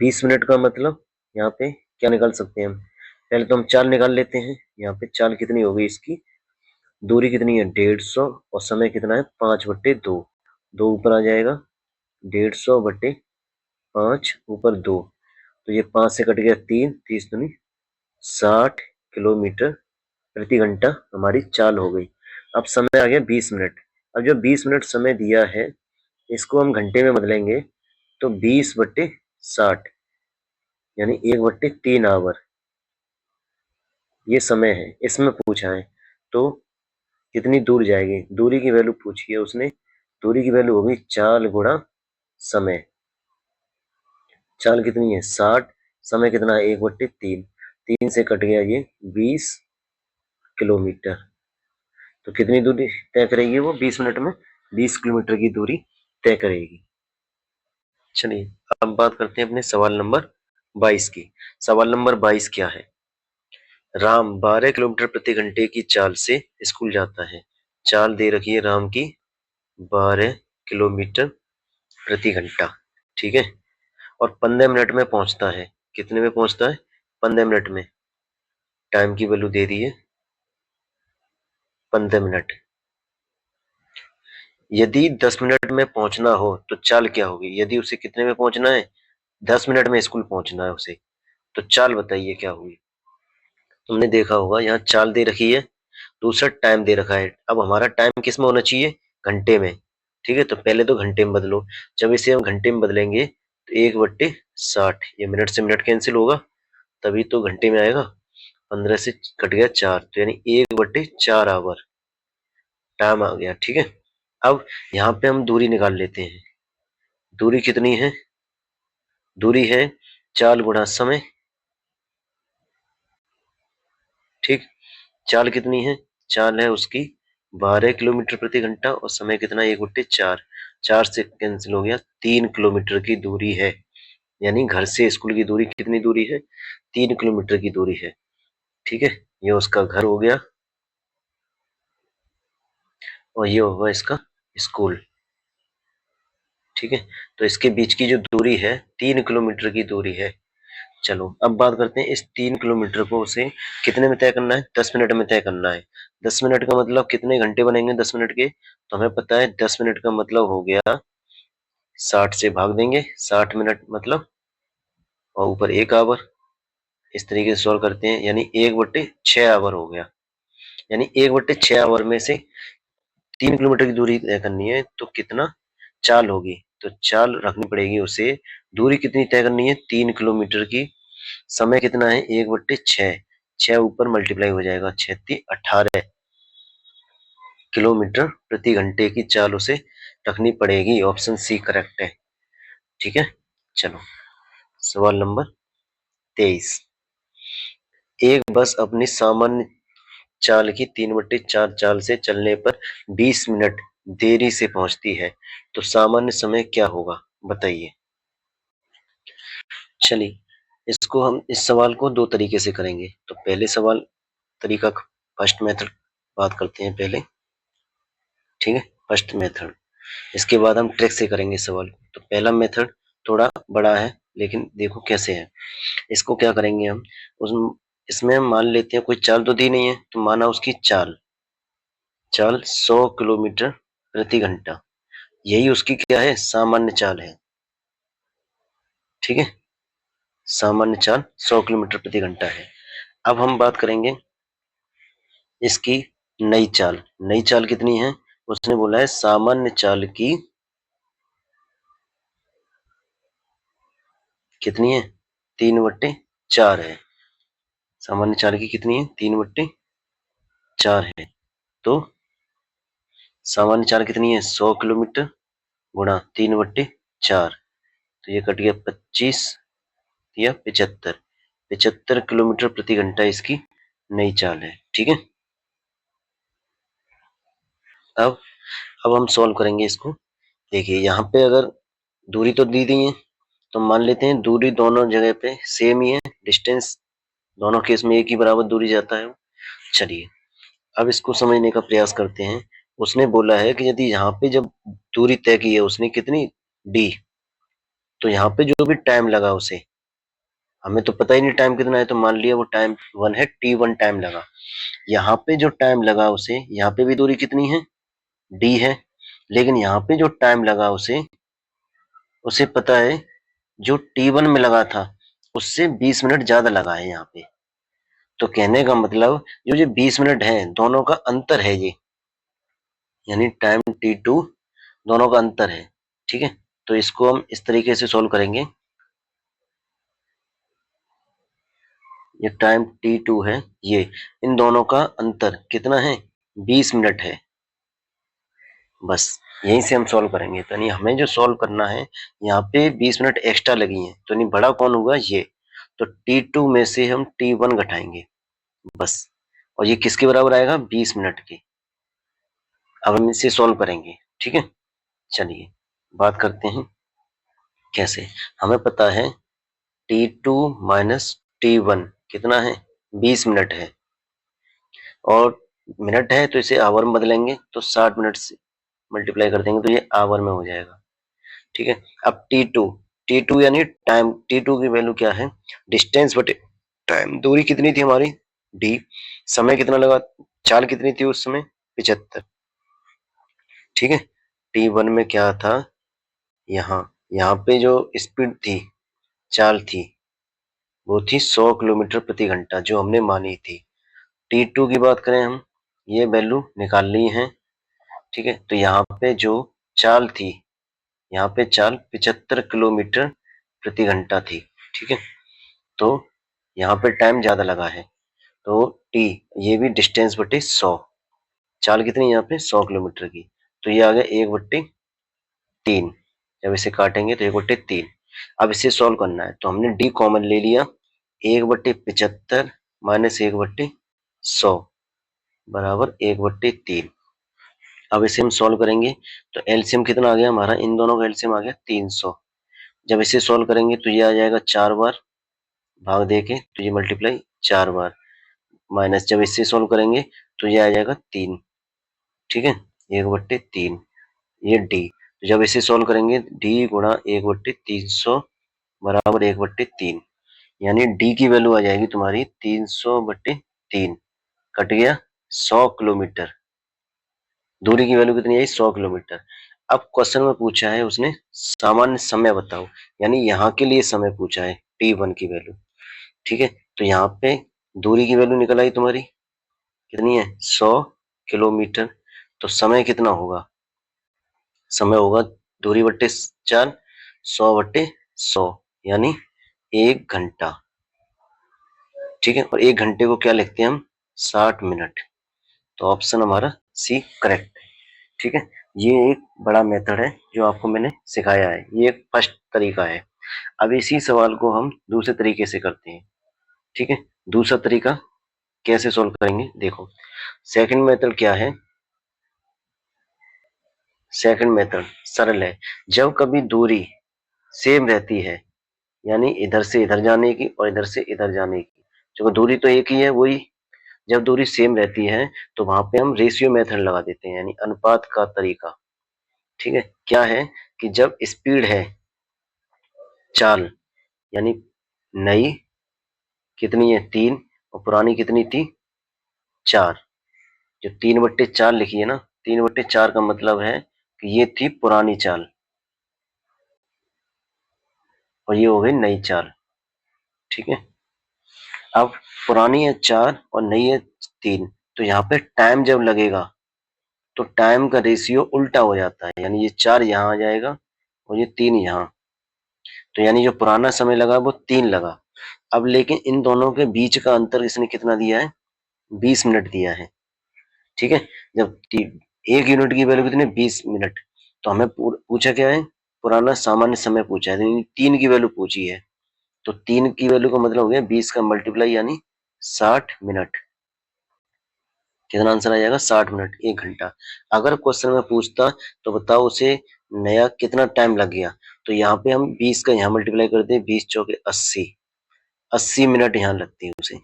20 मिनट का मतलब यहाँ पे क्या निकाल सकते हैं हम? पहले तो हम चाल निकाल लेते हैं। यहाँ पे चाल कितनी होगी इसकी? दूरी कितनी है? 150 और समय कितना है? 5/2। दो ऊपर आ जाएगा, 150/5 ऊपर 2, तो ये 5 से कट गया 3, 30 दूनी 60 किलोमीटर प्रति घंटा हमारी चाल हो गई। अब समय आ गया 20 मिनट। अब जो 20 मिनट समय दिया है इसको हम घंटे में बदलेंगे, तो 20/60 यानी 1/3 आवर ये समय है, इसमें पूछा है। तो कितनी दूर जाएगी? दूरी की वैल्यू पूछी है उसने, दूरी की वैल्यू होगी चाल गुणा समय। चाल कितनी है? 60, समय कितना है? 1/3, 3 से कट गया ये 20 किलोमीटर। तो कितनी दूरी तय करेगी वो 20 मिनट में? 20 किलोमीटर की दूरी तय करेगी। चलिए अब बात करते हैं अपने सवाल नंबर 22 की। सवाल नंबर 22 क्या है? राम 12 किलोमीटर प्रति घंटे की चाल से स्कूल जाता है। चाल दे रखी है राम की 12 किलोमीटर प्रति घंटा। ठीक है, और 15 मिनट में पहुंचता है। कितने में पहुंचता है? 15 मिनट में। टाइम की वैल्यू दे दी है 15 मिनट। यदि 10 मिनट में पहुंचना हो तो चाल क्या होगी? यदि उसे कितने में पहुंचना है? 10 मिनट में स्कूल पहुंचना है उसे, तो चाल बताइए क्या होगी? तुमने देखा होगा यहाँ चाल दे रखी है, दूसरा टाइम दे रखा है। अब हमारा टाइम किस में होना चाहिए? घंटे में। ठीक है, तो पहले तो घंटे में बदलो। जब इसे हम घंटे में बदलेंगे तो 1/60, ये मिनट से मिनट कैंसिल होगा, तभी तो घंटे में आएगा। 15 से कट गया 4, तो यानी 1/4 आवर टाइम आ गया। ठीक है, अब यहाँ पे हम दूरी निकाल लेते हैं। दूरी कितनी है? दूरी है चाल गुणा समय। ठीक, चाल कितनी है? चाल है उसकी 12 किलोमीटर प्रति घंटा और समय कितना? 1/4। 4 से कैंसिल हो गया, 3 किलोमीटर की दूरी है। यानी घर से स्कूल की दूरी कितनी दूरी है? 3 किलोमीटर की दूरी है। ठीक है, ये उसका घर हो गया और ये होगा इसका स्कूल। ठीक है, तो इसके बीच की जो दूरी है 3 किलोमीटर की दूरी है। चलो अब बात करते हैं इस 3 किलोमीटर को उसे कितने में तय करना है? 10 मिनट में तय करना है। 10 मिनट का मतलब कितने घंटे बनेंगे 10 मिनट के? तो हमें पता है 10 मिनट का मतलब हो गया 60 से भाग देंगे, 60 मिनट मतलब, और ऊपर 1 आवर। इस तरीके से सॉल्व करते हैं, यानी 1/6 आवर हो गया। यानी 1/6 आवर में से 3 किलोमीटर की दूरी तय करनी है, तो कितना चाल होगी? तो चाल रखनी पड़ेगी उसे। दूरी कितनी तय करनी है? 3 किलोमीटर की। समय कितना है? 1/6, 6 ऊपर मल्टीप्लाई हो जाएगा, 6×3 = 18 किलोमीटर प्रति घंटे की चाल उसे रखनी पड़ेगी। ऑप्शन सी करेक्ट है। ठीक है, चलो सवाल नंबर 23। एक बस अपनी सामान्य चाल की 3/4 चाल से चलने पर 20 मिनट देरी से पहुंचती है तो सामान्य समय क्या होगा, बताइए। चलिए, इसको हम इस सवाल को दो तरीके से करेंगे। तो पहले सवाल तरीका, फर्स्ट मेथड बात करते हैं पहले, ठीक है, फर्स्ट मेथड। इसके बाद हम ट्रिक से करेंगे सवाल को। तो पहला मेथड थोड़ा बड़ा है, लेकिन देखो कैसे है। इसको क्या करेंगे हम, उस इसमें हम मान लेते हैं कोई चाल तो दी नहीं है, तो माना उसकी चाल चाल 100 किलोमीटर प्रति घंटा, यही उसकी क्या है, सामान्य चाल है। ठीक है, सामान्य चाल 100 किलोमीटर प्रति घंटा है। अब हम बात करेंगे इसकी नई चाल। नई चाल कितनी है, उसने बोला है सामान्य चाल की कितनी है, 3/4 है। सामान्य चाल की कितनी है, 3/4 है। तो सामान्य चाल कितनी है, 100 किलोमीटर गुणा 3/4, तो ये कट गया 25 या 75। 75 किलोमीटर प्रति घंटा इसकी नई चाल है। ठीक है, अब अब हम सॉल्व करेंगे इसको। देखिए यहाँ पे अगर दूरी तो दी दी है, तो मान लेते हैं दूरी दोनों जगह पे सेम ही है, डिस्टेंस दोनों केस में एक ही बराबर दूरी जाता है। चलिए, अब इसको समझने का प्रयास करते हैं। उसने बोला है कि यदि यहाँ पे जब दूरी तय की है उसने कितनी, डी, तो यहाँ पे जो भी टाइम लगा उसे, हमें तो पता ही नहीं टाइम कितना है, तो मान लिया वो टाइम 1 है, T1 टाइम लगा। यहाँ पे जो टाइम लगा उसे, यहाँ पे भी दूरी कितनी है, डी है, लेकिन यहाँ पे जो टाइम लगा उसे उसे पता है जो T1 में लगा था उससे 20 मिनट ज्यादा लगा है यहाँ पे। तो कहने का मतलब जो ये 20 मिनट है दोनों का अंतर है ये, यानी टाइम T2 दोनों का अंतर है। ठीक है, तो इसको हम इस तरीके से सोल्व करेंगे। ये टाइम T2 है, ये इन दोनों का अंतर कितना है, 20 मिनट है। बस यहीं से हम सॉल्व करेंगे। तो नहीं, हमें जो सॉल्व करना है यहाँ पे 20 मिनट एक्स्ट्रा लगी हैं, तो नहीं बड़ा कौन होगा, ये। तो T2 में से हम T1 घटाएंगे बस, और ये किसके बराबर आएगा, 20 मिनट के। अब हम इसे सॉल्व करेंगे। ठीक है, चलिए बात करते हैं कैसे। हमें पता है T2 माइनस T1 कितना है, 20 मिनट है, और मिनट है तो इसे आवर में बदलेंगे, तो 60 मिनट से मल्टीप्लाई कर देंगे तो ये आवर में हो जाएगा। ठीक है, अब T2 यानी टाइम, T2 की वैल्यू क्या है, डिस्टेंस बटे टाइम। दूरी कितनी थी हमारी, डी, समय कितना लगा, चाल कितनी थी उस समय, 75। ठीक है, T1 में क्या था, यहाँ यहाँ पे जो स्पीड थी, चाल थी, वो थी 100 किलोमीटर प्रति घंटा जो हमने मानी थी। T2 की बात करें हम, ये वैल्यू निकालनी है। ठीक है, तो यहाँ पे जो चाल थी, यहाँ पे चाल 75 किलोमीटर प्रति घंटा थी। ठीक है, तो यहाँ पे टाइम ज्यादा लगा है, तो टी, ये भी डिस्टेंस बटे 100, चाल कितनी यहाँ पे 100 किलोमीटर की, तो ये आ गया 1/3। जब इसे काटेंगे तो 1/3। अब इसे सॉल्व करना है, तो हमने डी कॉमन ले लिया, 1/75 माइनस 1/100 बराबर 1/3। अब इसे हम सॉल्व करेंगे, तो एलसीएम कितना आ गया हमारा, इन दोनों का एलसीएम आ गया 300। जब इसे सॉल्व करेंगे तो ये आ जाएगा 4 बार, भाग दे के तो ये मल्टीप्लाई 4 बार, माइनस जब इससे सॉल्व करेंगे तो ये आ जाएगा 3। ठीक है, 1/3, ये डी, तो जब इसे सॉल्व करेंगे डी गुणा 1/300 बराबर 1/3, यानी डी की वैल्यू आ जाएगी तुम्हारी 300/3, कट गया 100 किलोमीटर। दूरी की वैल्यू कितनी आई, 100 किलोमीटर। अब क्वेश्चन में पूछा है उसने सामान्य समय बताओ, यानी यहाँ के लिए समय पूछा है, T1 की वैल्यू। ठीक है, तो यहाँ पे दूरी की वैल्यू निकल आई तुम्हारी, कितनी है, 100 किलोमीटर। तो समय कितना होगा, समय होगा दूरी बट्टे 4, 100/100, यानी 1 घंटा। ठीक है, और 1 घंटे को क्या लिखते हैं हम, 60 मिनट। तो ऑप्शन हमारा सी करेक्ट है। ठीक है, ये एक बड़ा मेथड है जो आपको मैंने सिखाया है, ये एक फर्स्ट तरीका है। अब इसी सवाल को हम दूसरे तरीके से करते हैं। ठीक है, दूसरा तरीका कैसे सोल्व करेंगे, देखो। सेकंड मेथड क्या है, सेकंड मेथड सरल है। जब कभी दूरी सेम रहती है, यानी इधर से इधर जाने की और इधर से इधर जाने की, जो दूरी तो एक ही है वही, जब दूरी सेम रहती है तो वहां पे हम रेशियो मेथड लगा देते हैं, यानी अनुपात का तरीका। ठीक है, क्या है कि जब स्पीड है चाल, यानी नई कितनी है 3 और पुरानी कितनी थी 4, जो 3/4 लिखी है ना, 3/4 का मतलब है कि ये थी पुरानी चाल और ये हो गई नई चाल। ठीक है, अब पुरानी है 4 और नई है 3, तो यहाँ पे टाइम जब लगेगा तो टाइम का रेशियो उल्टा हो जाता है, यानी ये 4 यहाँ आ जाएगा और ये 3 यहाँ, तो यानी जो पुराना समय लगा वो 3 लगा। अब लेकिन इन दोनों के बीच का अंतर इसने कितना दिया है, 20 मिनट दिया है। ठीक है, जब एक यूनिट की वैल्यू कितनी 20 मिनट, तो हमें पूछा क्या है, पुराना सामान्य समय पूछा है, यानी 3 की वैल्यू पूछी है, तो 3 की वैल्यू का मतलब हो गया 20 का मल्टीप्लाई यानी 60 मिनट। कितना आंसर आ जाएगा 60 मिनट, 1 घंटा। अगर क्वेश्चन में पूछता तो बताओ उसे नया कितना टाइम लग गया, तो यहाँ पे हम 20 का यहाँ मल्टीप्लाई करते हैं, 20 चौके 80, 80 मिनट यहाँ लगती है उसे।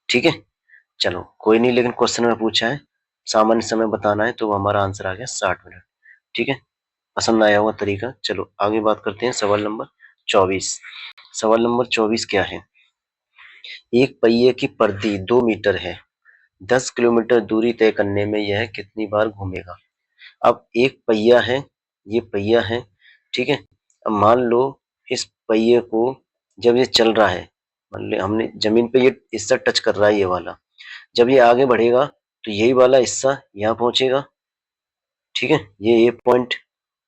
ठीक है, चलो कोई नहीं, लेकिन क्वेश्चन में पूछा है सामान्य समय बताना है तो वो हमारा आंसर आ गया 60 मिनट। ठीक है, पसंद आया हुआ तरीका। चलो आगे बात करते हैं सवाल नंबर 24। सवाल नंबर 24 क्या है, एक पहिए की परिधि 2 मीटर है, 10 किलोमीटर दूरी तय करने में यह कितनी बार घूमेगा। अब एक पहिया है, ये पहिया है, ठीक है। अब मान लो इस पहिए को जब ये चल रहा है, मान लो हमने जमीन पे ये हिस्सा टच कर रहा है ये वाला, जब ये आगे बढ़ेगा तो यही वाला हिस्सा यहाँ पहुंचेगा। ठीक है, ये पॉइंट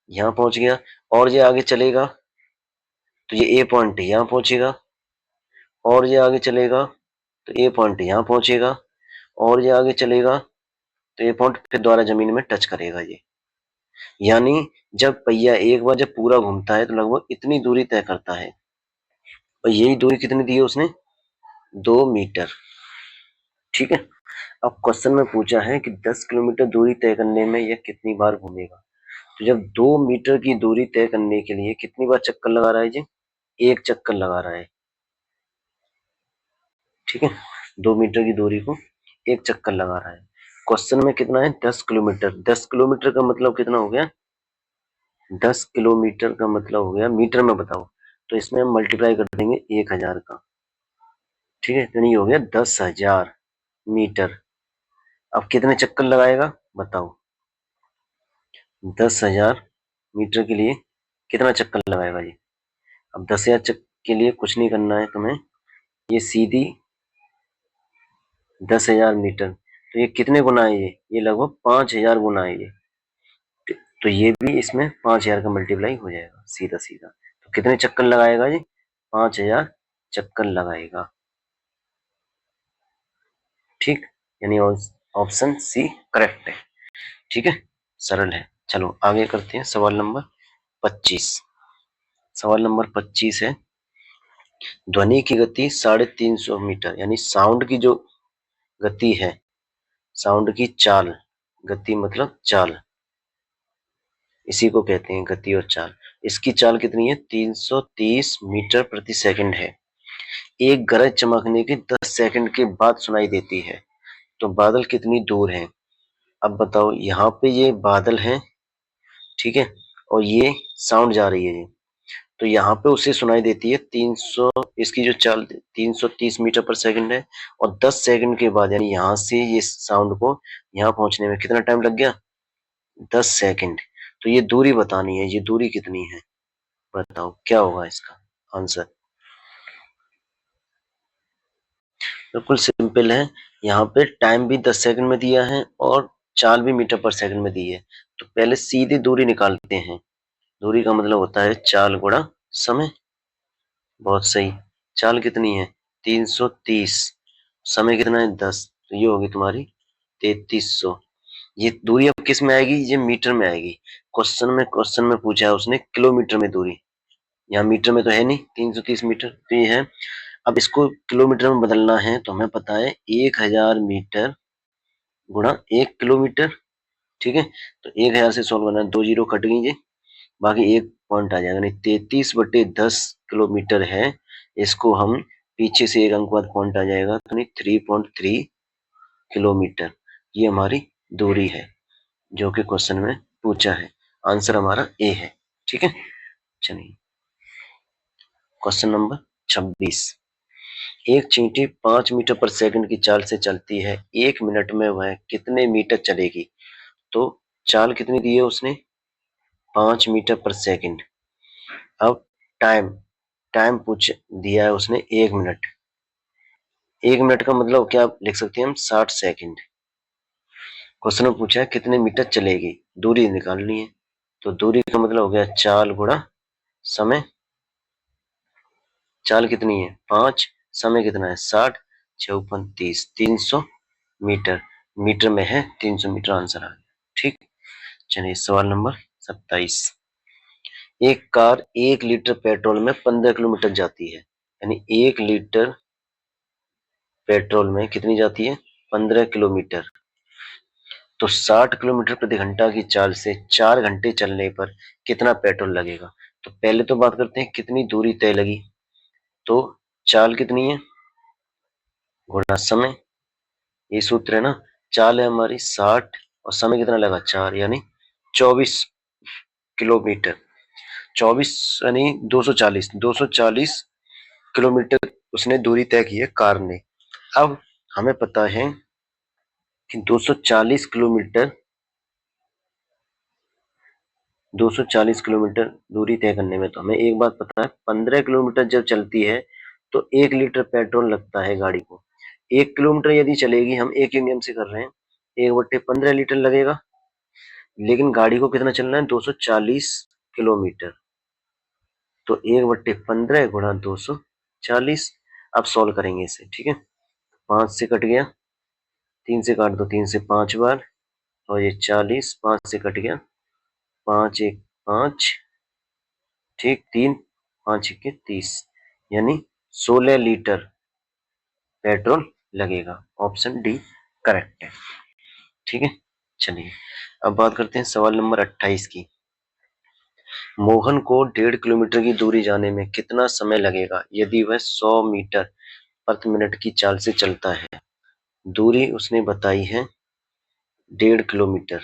यहाँ पहुंच गया, और ये आगे चलेगा तो ये पॉइंट यहाँ पहुंचेगा, और ये आगे चलेगा तो पॉइंट यहाँ पहुंचेगा, और ये आगे चलेगा तो पॉइंट फिर दोबारा जमीन में टच करेगा ये। यानी जब पहिया एक बार जब पूरा घूमता है तो लगभग इतनी दूरी तय करता है, और यही दूरी कितनी दी है उसने, 2 मीटर। ठीक है, अब क्वेश्चन में पूछा है कि 10 किलोमीटर दूरी तय करने में यह कितनी बार घूमेगा। तो जब 2 मीटर की दूरी तय करने के लिए कितनी बार चक्कर लगा रहा है जी, एक चक्कर लगा रहा है। ठीक है, 2 मीटर की दूरी को एक चक्कर लगा रहा है। क्वेश्चन में कितना है 10 किलोमीटर, 10 किलोमीटर का मतलब कितना हो गया, 10 किलोमीटर का मतलब हो गया मीटर में बताओ, तो इसमें हम मल्टीप्लाई कर देंगे 1000 का। ठीक है, तो नहीं हो गया 10,000 मीटर। अब कितने चक्कर लगाएगा बताओ, 10,000 मीटर के लिए कितना चक्कर लगाएगा जी। अब 10,000 चक्कर के लिए कुछ नहीं करना है तुम्हें, ये सीधी 10,000 मीटर, तो ये कितने गुना है, ये लगभग 5,000 गुना है ये, तो ये भी इसमें 5,000 का मल्टीप्लाई हो जाएगा सीधा सीधा। तो कितने चक्कर लगाएगा जी, 5,000 चक्कर लगाएगा। ठीक, यानी ऑप्शन सी करेक्ट है। ठीक है, सरल है। चलो आगे करते हैं सवाल नंबर 25। सवाल नंबर 25 है, ध्वनि की गति 350 मीटर, यानी साउंड की जो गति है, साउंड की चाल, गति मतलब चाल, इसी को कहते हैं गति और चाल। इसकी चाल कितनी है 330 मीटर प्रति सेकंड है। एक गरज चमकने के 10 सेकंड के बाद सुनाई देती है, तो बादल कितनी दूर है। अब बताओ यहाँ पे ये बादल है, ठीक है, और ये साउंड जा रही है ये, तो यहाँ पे उसे सुनाई देती है 300, इसकी जो चाल 330 मीटर पर सेकंड है, और 10 सेकंड के बाद यानी यहाँ से ये साउंड को यहाँ पहुंचने में कितना टाइम लग गया, 10 सेकंड। तो ये दूरी बतानी है, ये दूरी कितनी है, बताओ क्या होगा इसका आंसर। बिल्कुल सिंपल है, यहाँ पे टाइम भी 10 सेकंड में दिया है और चाल भी मीटर पर सेकंड में दी है, तो पहले सीधी दूरी निकालते हैं। दूरी का मतलब होता है चाल गुणा समय। बहुत सही, चाल कितनी है 330, समय कितना है 10, तो ये होगी तुम्हारी 3300। ये दूरी अब किस में आएगी, ये मीटर में आएगी। क्वेश्चन में पूछा है उसने किलोमीटर में दूरी, यहाँ मीटर में तो है नहीं, 330 मीटर तो ये है। अब इसको किलोमीटर में बदलना है तो हमें पता है 1000 मीटर गुणा 1 किलोमीटर, ठीक है, तो 1000 से सोल्व करना है, 2 जीरो कट गई जी, बाकी एक पॉइंट आ जाएगा, नहीं 33/10 किलोमीटर है। इसको हम पीछे से एक अंक बाद पॉइंट आ जाएगा, तो नहीं 3.3 किलोमीटर ये हमारी दूरी है जो कि क्वेश्चन में पूछा है। आंसर हमारा ए है। ठीक है, चलिए क्वेश्चन नंबर 26। एक चींटी 5 मीटर पर सेकंड की चाल से चलती है, 1 मिनट में वह कितने मीटर चलेगी? तो चाल कितनी दी है उसने? 5 मीटर पर सेकंड। अब टाइम टाइम पूछ दिया है उसने 1 मिनट। 1 मिनट का मतलब क्या लिख सकते हैं हम? 60 सेकंड। क्वेश्चन में पूछा है कितने मीटर चलेगी, दूरी निकालनी है। तो दूरी का मतलब हो गया चाल गुणा समय। चाल कितनी है? 5, समय कितना है? 60, 6 30, 300 मीटर। मीटर में है 300 मीटर, आंसर आ गया। ठीक, चलिए सवाल नंबर 27। एक कार 1 लीटर पेट्रोल में 15 किलोमीटर जाती है, यानी 1 लीटर पेट्रोल में कितनी जाती है? 15 किलोमीटर। तो 60 किलोमीटर प्रति घंटा की चाल से 4 घंटे चलने पर कितना पेट्रोल लगेगा? तो पहले तो बात करते हैं कितनी दूरी तय लगी। तो चाल कितनी है गुणा समय, ये सूत्र है ना। चाल है हमारी 60 और समय कितना लगा? 4, यानी 24 किलोमीटर। 24 यानी 240 किलोमीटर उसने दूरी तय की है कार ने। अब हमें पता है कि 240 किलोमीटर दूरी तय करने में तो हमें एक बात पता है, 15 किलोमीटर जब चलती है तो 1 लीटर पेट्रोल लगता है गाड़ी को। 1 किलोमीटर यदि चलेगी, हम एक ही नियम से कर रहे हैं, 1/15 लीटर लगेगा। लेकिन गाड़ी को कितना चलना है? 240 किलोमीटर। तो 1/15 गुणा 240। अब सॉल्व करेंगे इसे। ठीक है, 5 से कट गया, 3 से काट दो, 3 से 5 बार, और ये 40, 5 से कट गया, 5 1 5, ठीक, 3 5 1 30, यानी 16 लीटर पेट्रोल लगेगा। ऑप्शन डी करेक्ट है। ठीक है, चलिए अब बात करते हैं सवाल नंबर 28 की। मोहन को 1.5 किलोमीटर की दूरी जाने में कितना समय लगेगा यदि वह 100 मीटर प्रति मिनट की चाल से चलता है? दूरी उसने बताई है 1.5 किलोमीटर,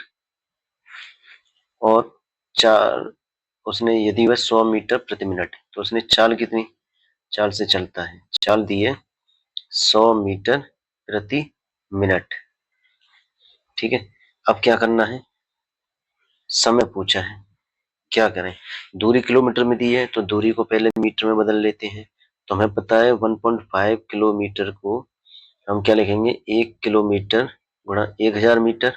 और चाल उसने, यदि वह 100 मीटर प्रति मिनट, तो उसने चाल कितनी चाल से चलता है? चाल दी है 100 मीटर प्रति मिनट। ठीक है, अब क्या करना है? समय पूछा है, क्या करें? दूरी किलोमीटर में दी है तो दूरी को पहले मीटर में बदल लेते हैं। तो हमें पता है 1.5 किलोमीटर को हम क्या लिखेंगे? 1 किलोमीटर गुणा 1000 मीटर।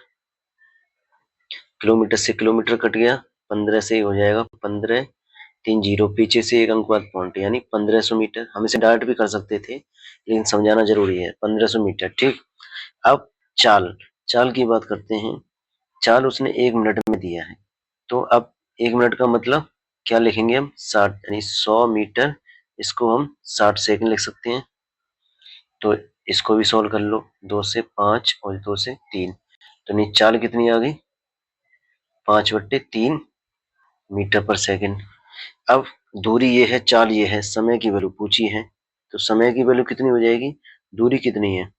किलोमीटर से किलोमीटर कट गया, 15 से हो जाएगा 15, 3 जीरो, पीछे से एक अंक बाद पॉइंट, यानी 1500 मीटर। हम इसे डायरेक्ट भी कर सकते थे लेकिन समझाना जरूरी है। 1500 मीटर। ठीक, अब चाल चाल की बात करते हैं। चाल उसने 1 मिनट में दिया है, तो अब 1 मिनट का मतलब क्या लिखेंगे हम? 60, यानी 100 मीटर, इसको हम 60 सेकंड लिख सकते हैं। तो इसको भी सॉल्व कर लो, 2 से 5 और 2 से 3, तो नहीं चाल कितनी आ गई? 5/3 मीटर पर सेकंड। अब दूरी ये है, चाल ये है, समय की वैल्यू पूछी है, तो समय की वैल्यू कितनी हो जाएगी? दूरी कितनी है?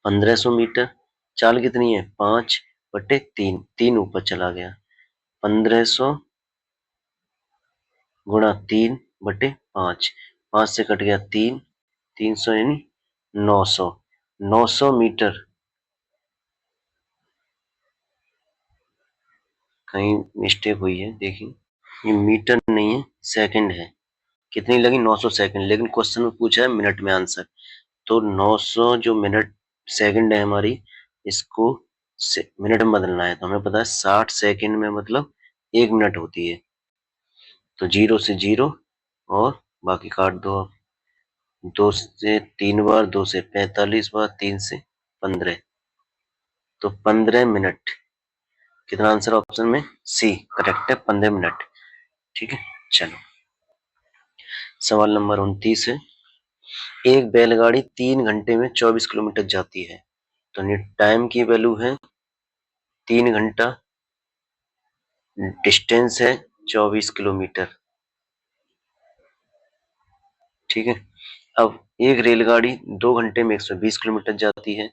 1500 मीटर। चाल कितनी है? 5/3, 3 ऊपर चला गया, 1500 गुणा 3/5, 5 से कट गया 3, 300 यानी 900। 900 मीटर, कहीं मिस्टेक हुई है, देखिए ये मीटर नहीं है, सेकंड है। कितनी लगी? 900 सेकंड, लेकिन क्वेश्चन में पूछा है मिनट में आंसर। तो 900 जो मिनट सेकंड है हमारी, इसको मिनट में बदलना है। तो हमें पता है 60 सेकंड में मतलब 1 मिनट होती है। तो 0 से 0 और बाकी काट दो। 2 से 3 बार, 2 से 45 बार, 3 से 15, तो 15 मिनट। कितना आंसर ऑप्शन में? सी करेक्ट है, 15 मिनट। ठीक है, चलो सवाल नंबर 29 है। एक बैलगाड़ी 3 घंटे में 24 किलोमीटर जाती है, तो टाइम की वैल्यू है 3 घंटा, डिस्टेंस है 24 किलोमीटर। ठीक है। अब एक रेलगाड़ी 2 घंटे में 120 किलोमीटर जाती है,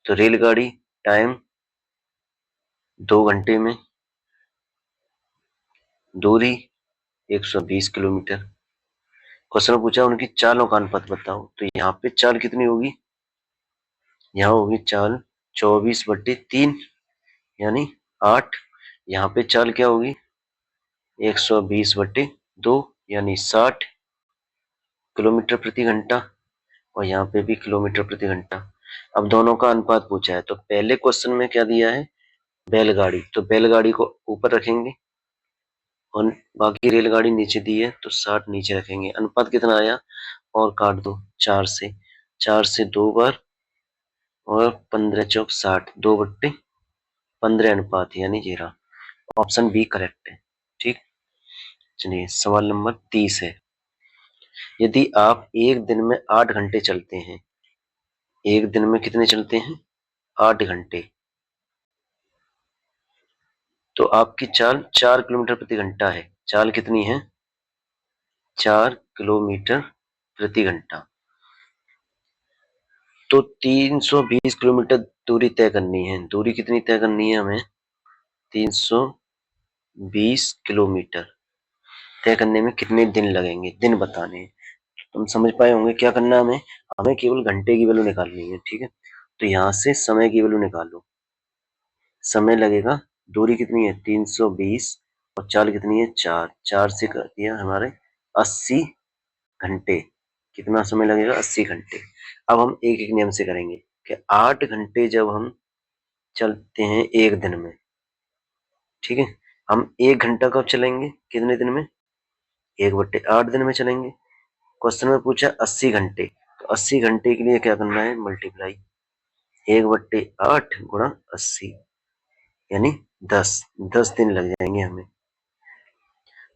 तो रेलगाड़ी टाइम 2 घंटे में, दूरी 120 किलोमीटर। क्वेश्चन पूछा उनकी चालों का अनुपात बताओ, तो यहाँ पे चाल कितनी होगी, यहाँ होगी चाल 24/3 यानी 8। यहाँ पे चाल क्या होगी 120/2 यानी 60 किलोमीटर प्रति घंटा, और यहाँ पे भी किलोमीटर प्रति घंटा। अब दोनों का अनुपात पूछा है, तो पहले क्वेश्चन में क्या दिया है बैलगाड़ी, तो बैलगाड़ी को ऊपर रखेंगे और बाकी रेलगाड़ी नीचे दी है तो 60 नीचे रखेंगे। अनुपात कितना आया और काट दो 4 से, 4 से 2 बार और 15 चौक 60, 2/15 अनुपात यानी 0। ऑप्शन बी करेक्ट है। ठीक। चलिए सवाल नंबर 30 है, यदि आप एक दिन में 8 घंटे चलते हैं, एक दिन में कितने चलते हैं 8 घंटे, तो आपकी चाल 4 किलोमीटर प्रति घंटा है। चाल कितनी है 4 किलोमीटर प्रति घंटा, तो 320 किलोमीटर दूरी तय करनी है। दूरी कितनी तय करनी है हमें 320 किलोमीटर तय करने में कितने दिन लगेंगे, दिन बताने हैं। तुम समझ पाए होंगे क्या करना है हमें, हमें केवल घंटे की वैल्यू निकालनी है। ठीक है, तो यहाँ से समय की वैल्यू निकालो। समय लगेगा, दूरी कितनी है 320 और चाल कितनी है 4, 4 से कर दिया हमारे 80 घंटे। कितना समय लगेगा 80 घंटे। अब हम एक एक नियम से करेंगे कि 8 घंटे जब हम चलते हैं एक दिन में, ठीक है, हम 1 घंटा कब चलेंगे कितने दिन में 1/8 दिन में चलेंगे। क्वेश्चन में पूछा 80 घंटे, तो 80 घंटे के लिए क्या करना है मल्टीप्लाई 1/8 गुणा 80 यानी 10 दिन लग जाएंगे हमें।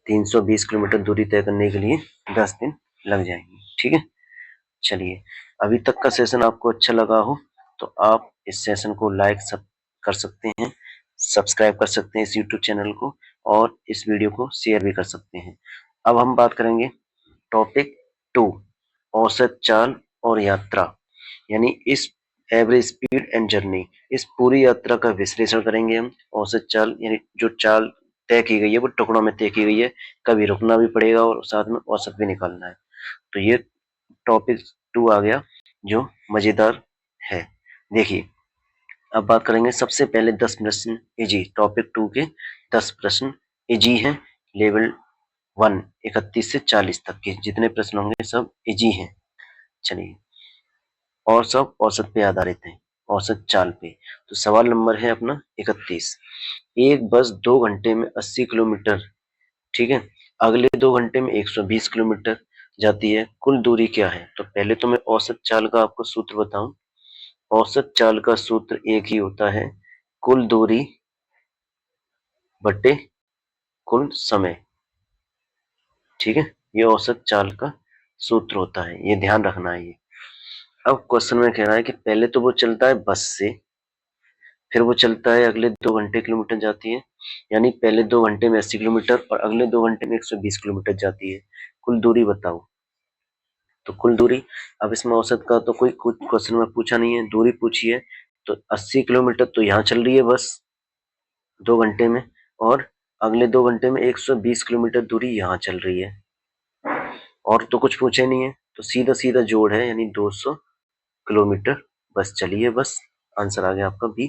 320 किलोमीटर दूरी तय करने के लिए 10 दिन लग जाएंगे। ठीक है। चलिए, अभी तक का सेशन आपको अच्छा लगा हो तो आप इस सेशन को लाइक सब कर सकते हैं, सब्सक्राइब कर सकते हैं इस यूट्यूब चैनल को, और इस वीडियो को शेयर भी कर सकते हैं। अब हम बात करेंगे टॉपिक 2, औसत चाल और यात्रा, यानी इस एवरेज स्पीड एंड जर्नी, इस पूरी यात्रा का विश्लेषण करेंगे हम। औसत चाल यानी जो चाल तय की गई है वो टुकड़ों में तय की गई है, कभी रुकना भी पड़ेगा और साथ में औसत भी निकालना है। तो ये टॉपिक 2 आ गया जो मजेदार है। देखिए, अब बात करेंगे सबसे पहले 10 प्रश्न इजी, टॉपिक 2 के 10 प्रश्न इजी हैं, लेवल 1 31 से 40 तक के जितने प्रश्न होंगे सब इजी हैं। चलिए, और सब औसत पे आधारित हैं, औसत चाल पे। तो सवाल नंबर है अपना 31, एक बस 2 घंटे में 80 किलोमीटर, ठीक है, अगले 2 घंटे में 120 किलोमीटर जाती है, कुल दूरी क्या है। तो पहले तो मैं औसत चाल का आपको सूत्र बताऊं। औसत चाल का सूत्र एक ही होता है, कुल दूरी बटे कुल समय। ठीक है, ये औसत चाल का सूत्र होता है, ये ध्यान रखना है ये। अब क्वेश्चन में कह रहा है कि पहले तो वो चलता है बस से, फिर वो चलता है अगले 2 घंटे किलोमीटर जाती है, यानी पहले 2 घंटे में 80 किलोमीटर और अगले 2 घंटे में 120 किलोमीटर जाती है। कुल दूरी बताओ। तो कुल दूरी, अब इसमें औसत का तो कोई कुछ क्वेश्चन में पूछा नहीं है, दूरी पूछी है। तो 80 किलोमीटर तो यहाँ चल रही है बस 2 घंटे में, और अगले 2 घंटे में 120 किलोमीटर दूरी यहाँ चल रही है, और तो कुछ पूछे नहीं है। तो सीधा सीधा जोड़ है, यानी 200 किलोमीटर बस चली है बस। आंसर आ गया आपका बी।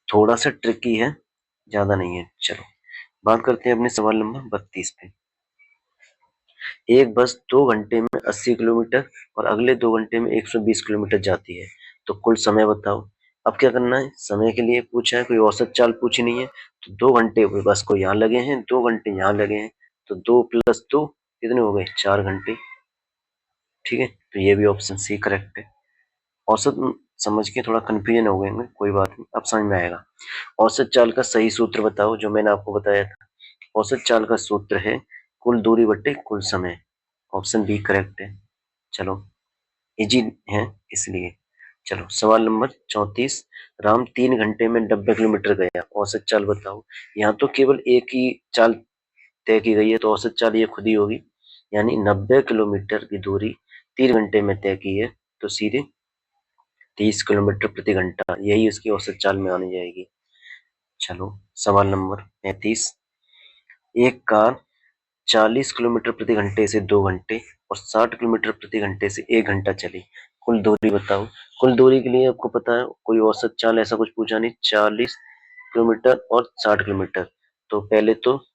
थोड़ा सा ट्रिकी है, ज्यादा नहीं है। चलो बात करते हैं अपने सवाल नंबर 32 पे। एक बस 2 घंटे में 80 किलोमीटर और अगले 2 घंटे में 120 किलोमीटर जाती है, तो कुल समय बताओ। अब क्या करना है, समय के लिए पूछा है, कोई औसत चाल पूछी नहीं है। तो 2 घंटे बस को यहाँ लगे हैं, 2 घंटे यहाँ लगे हैं, तो 2 + 2 कितने हो गए 4 घंटे। ठीक है, तो ये भी ऑप्शन सी करेक्ट है। औसत समझ के थोड़ा कंफ्यूजन हो गए, कोई बात नहीं, अब समझ में आएगा। औसत चाल का सही सूत्र बताओ, जो मैंने आपको बताया था। औसत चाल का सूत्र है कुल दूरी बटे कुल समय। ऑप्शन बी करेक्ट है। चलो, इजी है इसलिए। चलो सवाल नंबर 34। राम 3 घंटे में 90 किलोमीटर गया, औसत चाल बताओ। यहाँ तो केवल एक ही चाल तय की गई है, तो औसत चाल ये खुद ही होगी। यानी 90 किलोमीटर की दूरी 3 घंटे में तय की है, तो सीधे 30 किलोमीटर प्रति घंटा यही उसकी औसत चाल में आनी जाएगी। चलो सवाल नंबर 35। एक कार 40 किलोमीटर प्रति घंटे से 2 घंटे और 60 किलोमीटर प्रति घंटे से 1 घंटा चली, कुल दूरी बताओ। कुल दूरी के लिए आपको पता है कोई औसत चाल ऐसा कुछ पूछा नहीं, 40 किलोमीटर और 60 किलोमीटर। तो पहले तो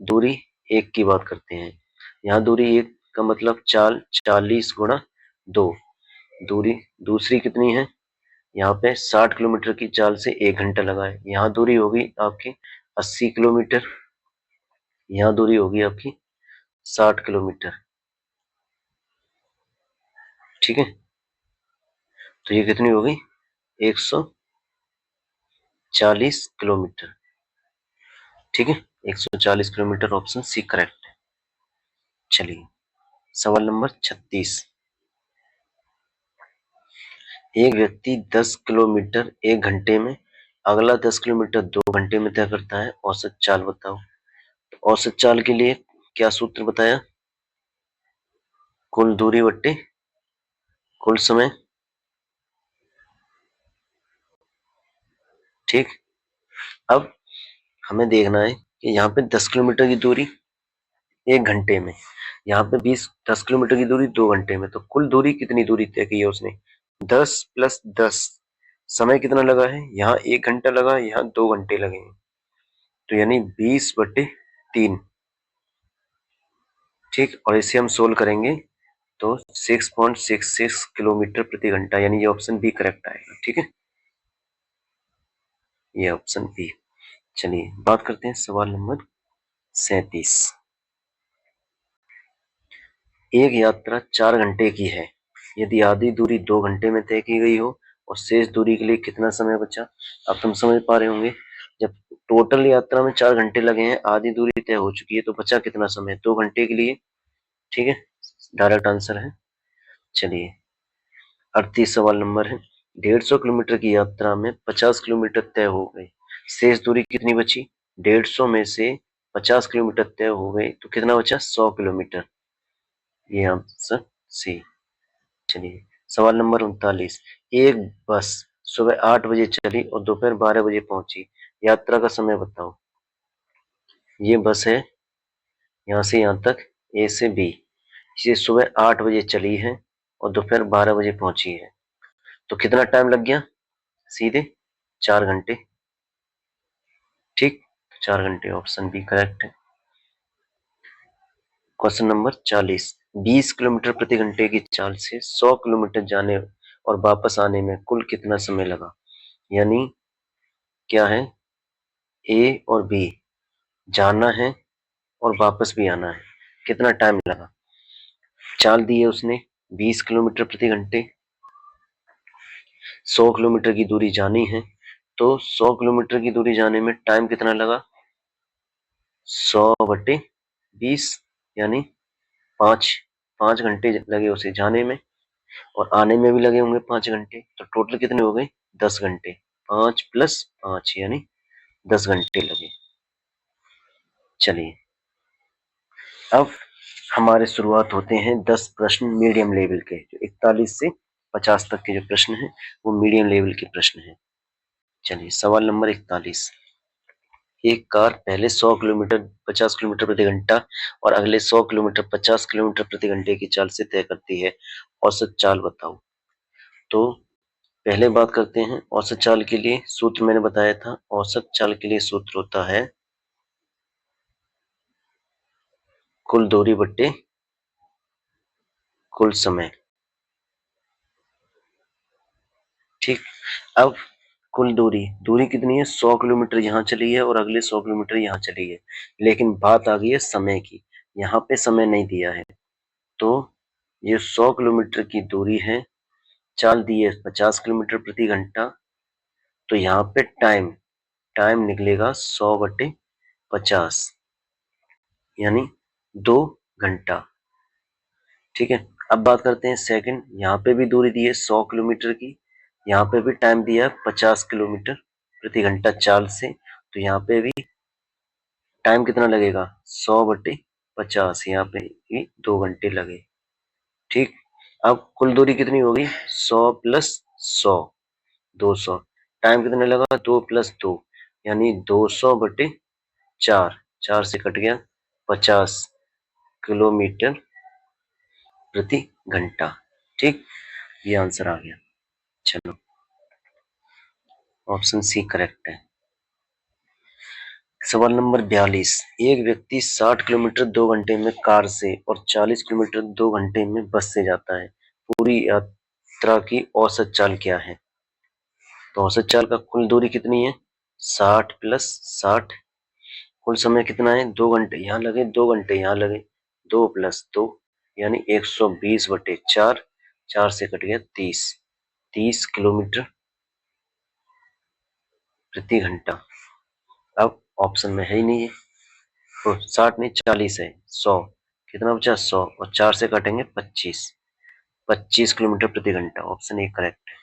दूरी एक की बात करते हैं। यहाँ दूरी एक का मतलब चाल 40 गुणा 2। दूरी दूसरी कितनी है, यहाँ पे 60 किलोमीटर की चाल से 1 घंटा लगा है। यहाँ दूरी होगी आपकी 80 किलोमीटर, यहाँ दूरी होगी आपकी 60 किलोमीटर। ठीक है, तो ये कितनी होगी 140 किलोमीटर। ठीक है, 140 किलोमीटर, ऑप्शन सी करेक्ट है। चलिए सवाल नंबर 36। एक व्यक्ति 10 किलोमीटर 1 घंटे में, अगला 10 किलोमीटर 2 घंटे में तय करता है, औसत चाल बताओ। तो औसत चाल के लिए क्या सूत्र बताया, कुल दूरी बट्टे कुल समय। ठीक, अब हमें देखना है कि यहाँ पे 10 किलोमीटर की दूरी 1 घंटे में, यहाँ पे 10 किलोमीटर की दूरी 2 घंटे में, तो कुल दूरी कितनी दूरी तय की है उसने, 10 प्लस 10। समय कितना लगा है, यहाँ 1 घंटा लगा, यहाँ 2 घंटे लगे हैं, तो यानी 20/3। ठीक, और इसे हम सोल्व करेंगे तो 6.66 किलोमीटर प्रति घंटा, यानी ये ऑप्शन बी करेक्ट आएगा। ठीक है, ये ऑप्शन बी। चलिए बात करते हैं सवाल नंबर 37। एक यात्रा 4 घंटे की है, यदि आधी दूरी 2 घंटे में तय की गई हो और शेष दूरी के लिए कितना समय बचा। अब तुम समझ पा रहे होंगे, जब टोटल यात्रा में 4 घंटे लगे हैं, आधी दूरी तय हो चुकी है, तो बचा कितना समय, 2 घंटे के लिए। ठीक है, डायरेक्ट आंसर है। चलिए 38 सवाल नंबर है। 150 किलोमीटर की यात्रा में 50 किलोमीटर तय हो गए, शेष दूरी कितनी बची, 150 में से 50 किलोमीटर तय हो गए, तो कितना बचा, 100 किलोमीटर, ये आंसर सी। चलिए सवाल नंबर 39। एक बस सुबह 8 बजे चली और दोपहर 12 बजे पहुंची, यात्रा का समय बताओ। ये बस है यहाँ से यहाँ तक, ए से बी। ये सुबह 8 बजे चली है और दोपहर 12 बजे पहुंची है, तो कितना टाइम लग गया, सीधे 4 घंटे। ठीक, 4 घंटे, ऑप्शन बी करेक्ट है। Question number 40। 20 किलोमीटर प्रति घंटे की चाल से 100 किलोमीटर जाने और वापस आने में कुल कितना समय लगा। यानी क्या है, ए और बी, जाना है और वापस भी आना है, कितना टाइम लगा। चाल दी है उसने 20 किलोमीटर प्रति घंटे, 100 किलोमीटर की दूरी जानी है, तो 100 किलोमीटर की दूरी जाने में टाइम कितना लगा, 100/20, यानी 5 घंटे लगे उसे जाने में, और आने में भी लगे होंगे 5 घंटे, तो टोटल कितने हो गए, 10 घंटे। 5 + 5 यानी 10 घंटे लगे। चलिए अब हमारे शुरुआत होते हैं 10 प्रश्न मीडियम लेवल के, जो 41 से 50 तक के जो प्रश्न हैं वो मीडियम लेवल के प्रश्न हैं। चलिए सवाल नंबर 41। एक कार पहले 100 किलोमीटर 50 किलोमीटर प्रति घंटा और अगले 100 किलोमीटर 50 किलोमीटर प्रति घंटे की चाल से तय करती है, औसत चाल बताओ। तो पहले बात करते हैं औसत चाल के लिए, सूत्र मैंने बताया था, औसत चाल के लिए सूत्र होता है कुल दूरी बट्टे कुल समय। ठीक, अब कुल दूरी, दूरी कितनी है, 100 किलोमीटर यहाँ चली है और अगले 100 किलोमीटर यहाँ चली है, लेकिन बात आ गई है समय की, यहाँ पे समय नहीं दिया है। तो ये 100 किलोमीटर की दूरी है, चाल दी है 50 किलोमीटर प्रति घंटा, तो यहाँ पे टाइम टाइम निकलेगा 100/50, यानी 2 घंटा। ठीक है, अब बात करते हैं सेकंड, यहाँ पे भी दूरी दी है 100 किलोमीटर की, यहाँ पे भी टाइम दिया है 50 किलोमीटर प्रति घंटा चाल से, तो यहाँ पे भी टाइम कितना लगेगा 100/50, यहाँ पे भी 2 घंटे लगे। ठीक, अब कुल दूरी कितनी होगी 100 + 100, 200। टाइम कितने लगा 2 + 2 यानी 200/4, 4 से कट गया 50 किलोमीटर प्रति घंटा। ठीक, ये आंसर आ गया। चलो, ऑप्शन सी करेक्ट है। सवाल नंबर 42, एक व्यक्ति 60 किलोमीटर 2 घंटे में कार से और 40 किलोमीटर 2 घंटे में बस से जाता है, पूरी यात्रा की औसत चाल क्या है? तो औसत चाल का कुल दूरी कितनी है 60 + 60, कुल समय कितना है 2 घंटे, यहाँ लगे 2 घंटे, यहाँ लगे 2 + 2 यानी 120/4, 4 से कट गया 30, 30 किलोमीटर प्रति घंटा। अब ऑप्शन में है ही नहीं है, तो 60 नहीं 40 है, 100 कितना बचा 100 और 4 से काटेंगे 25, 25 किलोमीटर प्रति घंटा। ऑप्शन ए करेक्ट है।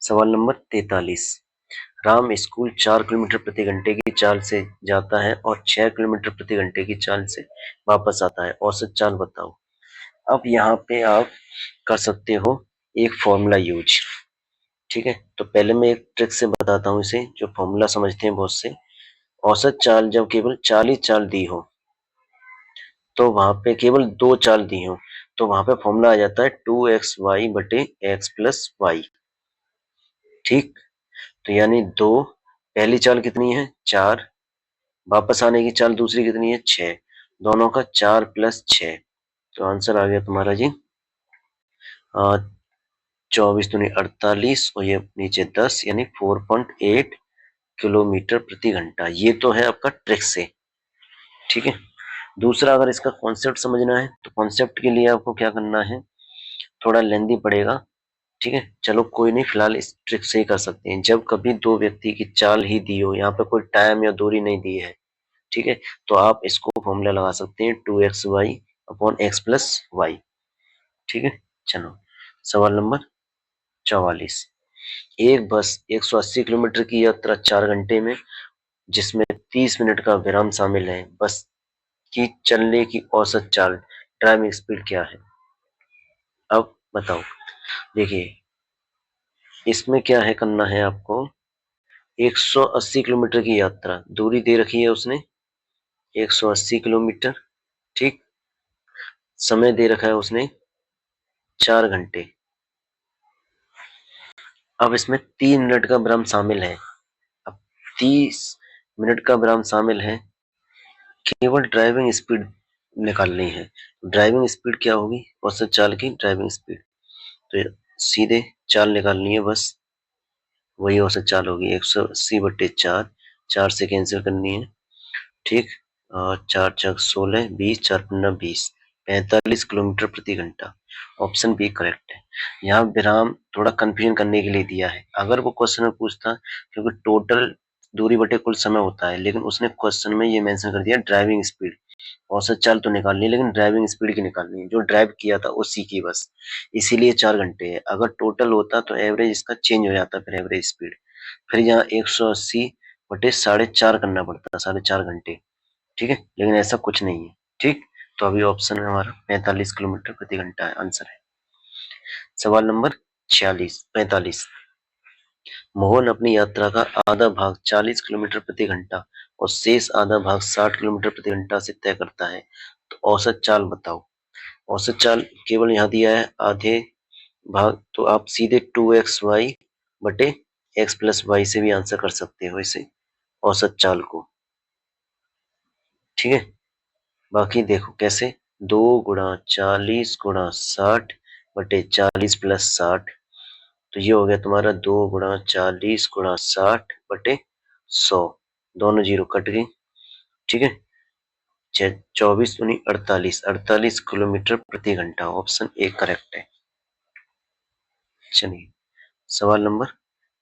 सवाल नंबर 43, राम स्कूल 4 किलोमीटर प्रति घंटे की चाल से जाता है और 6 किलोमीटर प्रति घंटे की चाल से वापस आता है, औसत चाल बताओ। अब यहाँ पे आप कर सकते हो एक फॉर्मूला यूज। ठीक है, तो पहले मैं एक ट्रिक से बताता हूँ इसे, जो फॉर्मूला समझते हैं बहुत से। औसत चाल जब केवल 40 चाल दी हो, तो वहां पे केवल 2 चाल दी हो, तो वहां पे फॉर्मूला आ जाता है 2xy/x + y। ठीक, तो यानी 2, पहली चाल कितनी है 4, वापस आने की चाल दूसरी कितनी है 6, दोनों का 4 + 6, तो आंसर आ गया तुम्हारा जी 24 दूनी 48 और ये नीचे 10 यानी 4.8 किलोमीटर प्रति घंटा। ये तो है आपका ट्रिक से। ठीक है, दूसरा अगर इसका कॉन्सेप्ट समझना है तो कॉन्सेप्ट के लिए आपको क्या करना है, थोड़ा लेंदी पड़ेगा। ठीक है, चलो कोई नहीं, फिलहाल इस ट्रिक से ही कर सकते हैं। जब कभी दो व्यक्ति की चाल ही दी हो, यहाँ पे कोई टाइम या दूरी नहीं दी है, ठीक है, तो आप इसको फॉर्मूला लगा सकते हैं 2xy/x + y। ठीक है, चलो सवाल नंबर 44, एक बस 180 किलोमीटर की यात्रा 4 घंटे में, जिसमें 30 मिनट का विराम शामिल है, बस की चलने की औसत चाल ड्राइविंग स्पीड क्या है? अब बताओ, देखिए इसमें क्या है, करना है आपको 180 किलोमीटर की यात्रा, दूरी दे रखी है उसने 180 किलोमीटर। ठीक, समय दे रखा है उसने 4 घंटे। अब इसमें 3 मिनट का विराम शामिल है। अब 30 मिनट का विराम शामिल है, केवल ड्राइविंग स्पीड निकालनी है। ड्राइविंग स्पीड क्या होगी औसत चाल की ड्राइविंग स्पीड, तो सीधे चाल निकालनी है बस, वही औसत चाल होगी 180/4, 4 से कैंसिल करनी है। ठीक, 4×4 = 16, 20, 4×15 = 20, 45 किलोमीटर प्रति घंटा। ऑप्शन बी करेक्ट है। यहाँ विराम थोड़ा कंफ्यूजन करने के लिए दिया है। अगर वो क्वेश्चन में पूछता, क्योंकि टोटल दूरी बटे कुल समय होता है, लेकिन उसने क्वेश्चन में ये मेंशन कर दिया ड्राइविंग स्पीड, औसत चाल तो निकालनी है लेकिन ड्राइविंग स्पीड की निकालनी है, जो ड्राइव किया था उसी की बस, इसीलिए 4 घंटे है। अगर टोटल होता तो एवरेज इसका चेंज हो जाता, फिर एवरेज स्पीड, फिर यहाँ 180/4.5 करना पड़ता, 4.5 घंटे। ठीक है, लेकिन ऐसा कुछ नहीं है। ठीक, तो अभी ऑप्शन में हमारा 45 किलोमीटर प्रति घंटा है, आंसर है। सवाल नंबर 45, मोहन अपनी यात्रा का आधा भाग 40 किलोमीटर प्रति घंटा और शेष आधा भाग 60 किलोमीटर प्रति घंटा से तय करता है, तो औसत चाल बताओ। औसत चाल केवल यहाँ दिया है आधे भाग, तो आप सीधे 2xy/x + y से भी आंसर कर सकते हो इसे, औसत चाल को। ठीक है, बाकी देखो कैसे, 2×40×60/40 तो ये हो गया तुम्हारा 2×40×60/100, दोनों जीरो कट गई। ठीक है, 24 दूनी 48, 48 किलोमीटर प्रति घंटा। ऑप्शन ए करेक्ट है। चलिए सवाल नंबर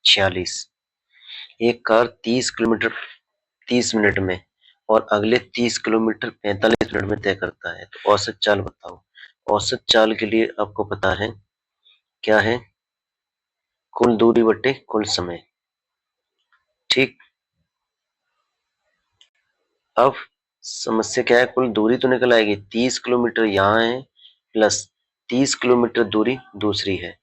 46, एक कार 30 किलोमीटर 30 मिनट में और अगले 30 किलोमीटर 45 मिनट में तय करता है, तो औसत चाल बताओ। औसत चाल के लिए आपको पता है क्या है, कुल दूरी बटे कुल समय। ठीक, अब समस्या क्या है, कुल दूरी तो निकल आएगी, 30 किलोमीटर यहाँ है प्लस 30 किलोमीटर दूरी दूसरी है।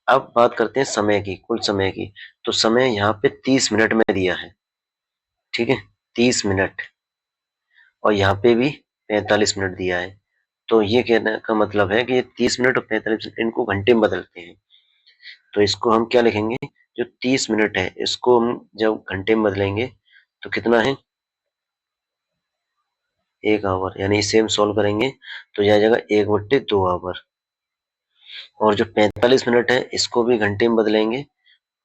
अब बात करते हैं समय की, कुल समय की। तो समय यहाँ पे 30 मिनट में दिया है, ठीक है, 30 मिनट, और यहाँ पे भी 45 मिनट दिया है। तो ये कहने का मतलब है कि ये 30 मिनट और 45 मिनट इनको घंटे में बदलते हैं। तो इसको हम क्या लिखेंगे, जो 30 मिनट है इसको हम जब घंटे में बदलेंगे तो कितना है, 1 आवर, यानी इसे हम सॉल्व करेंगे तो यह आ जाएगा 1/2 आवर। और जो 45 मिनट है इसको भी घंटे में बदलेंगे,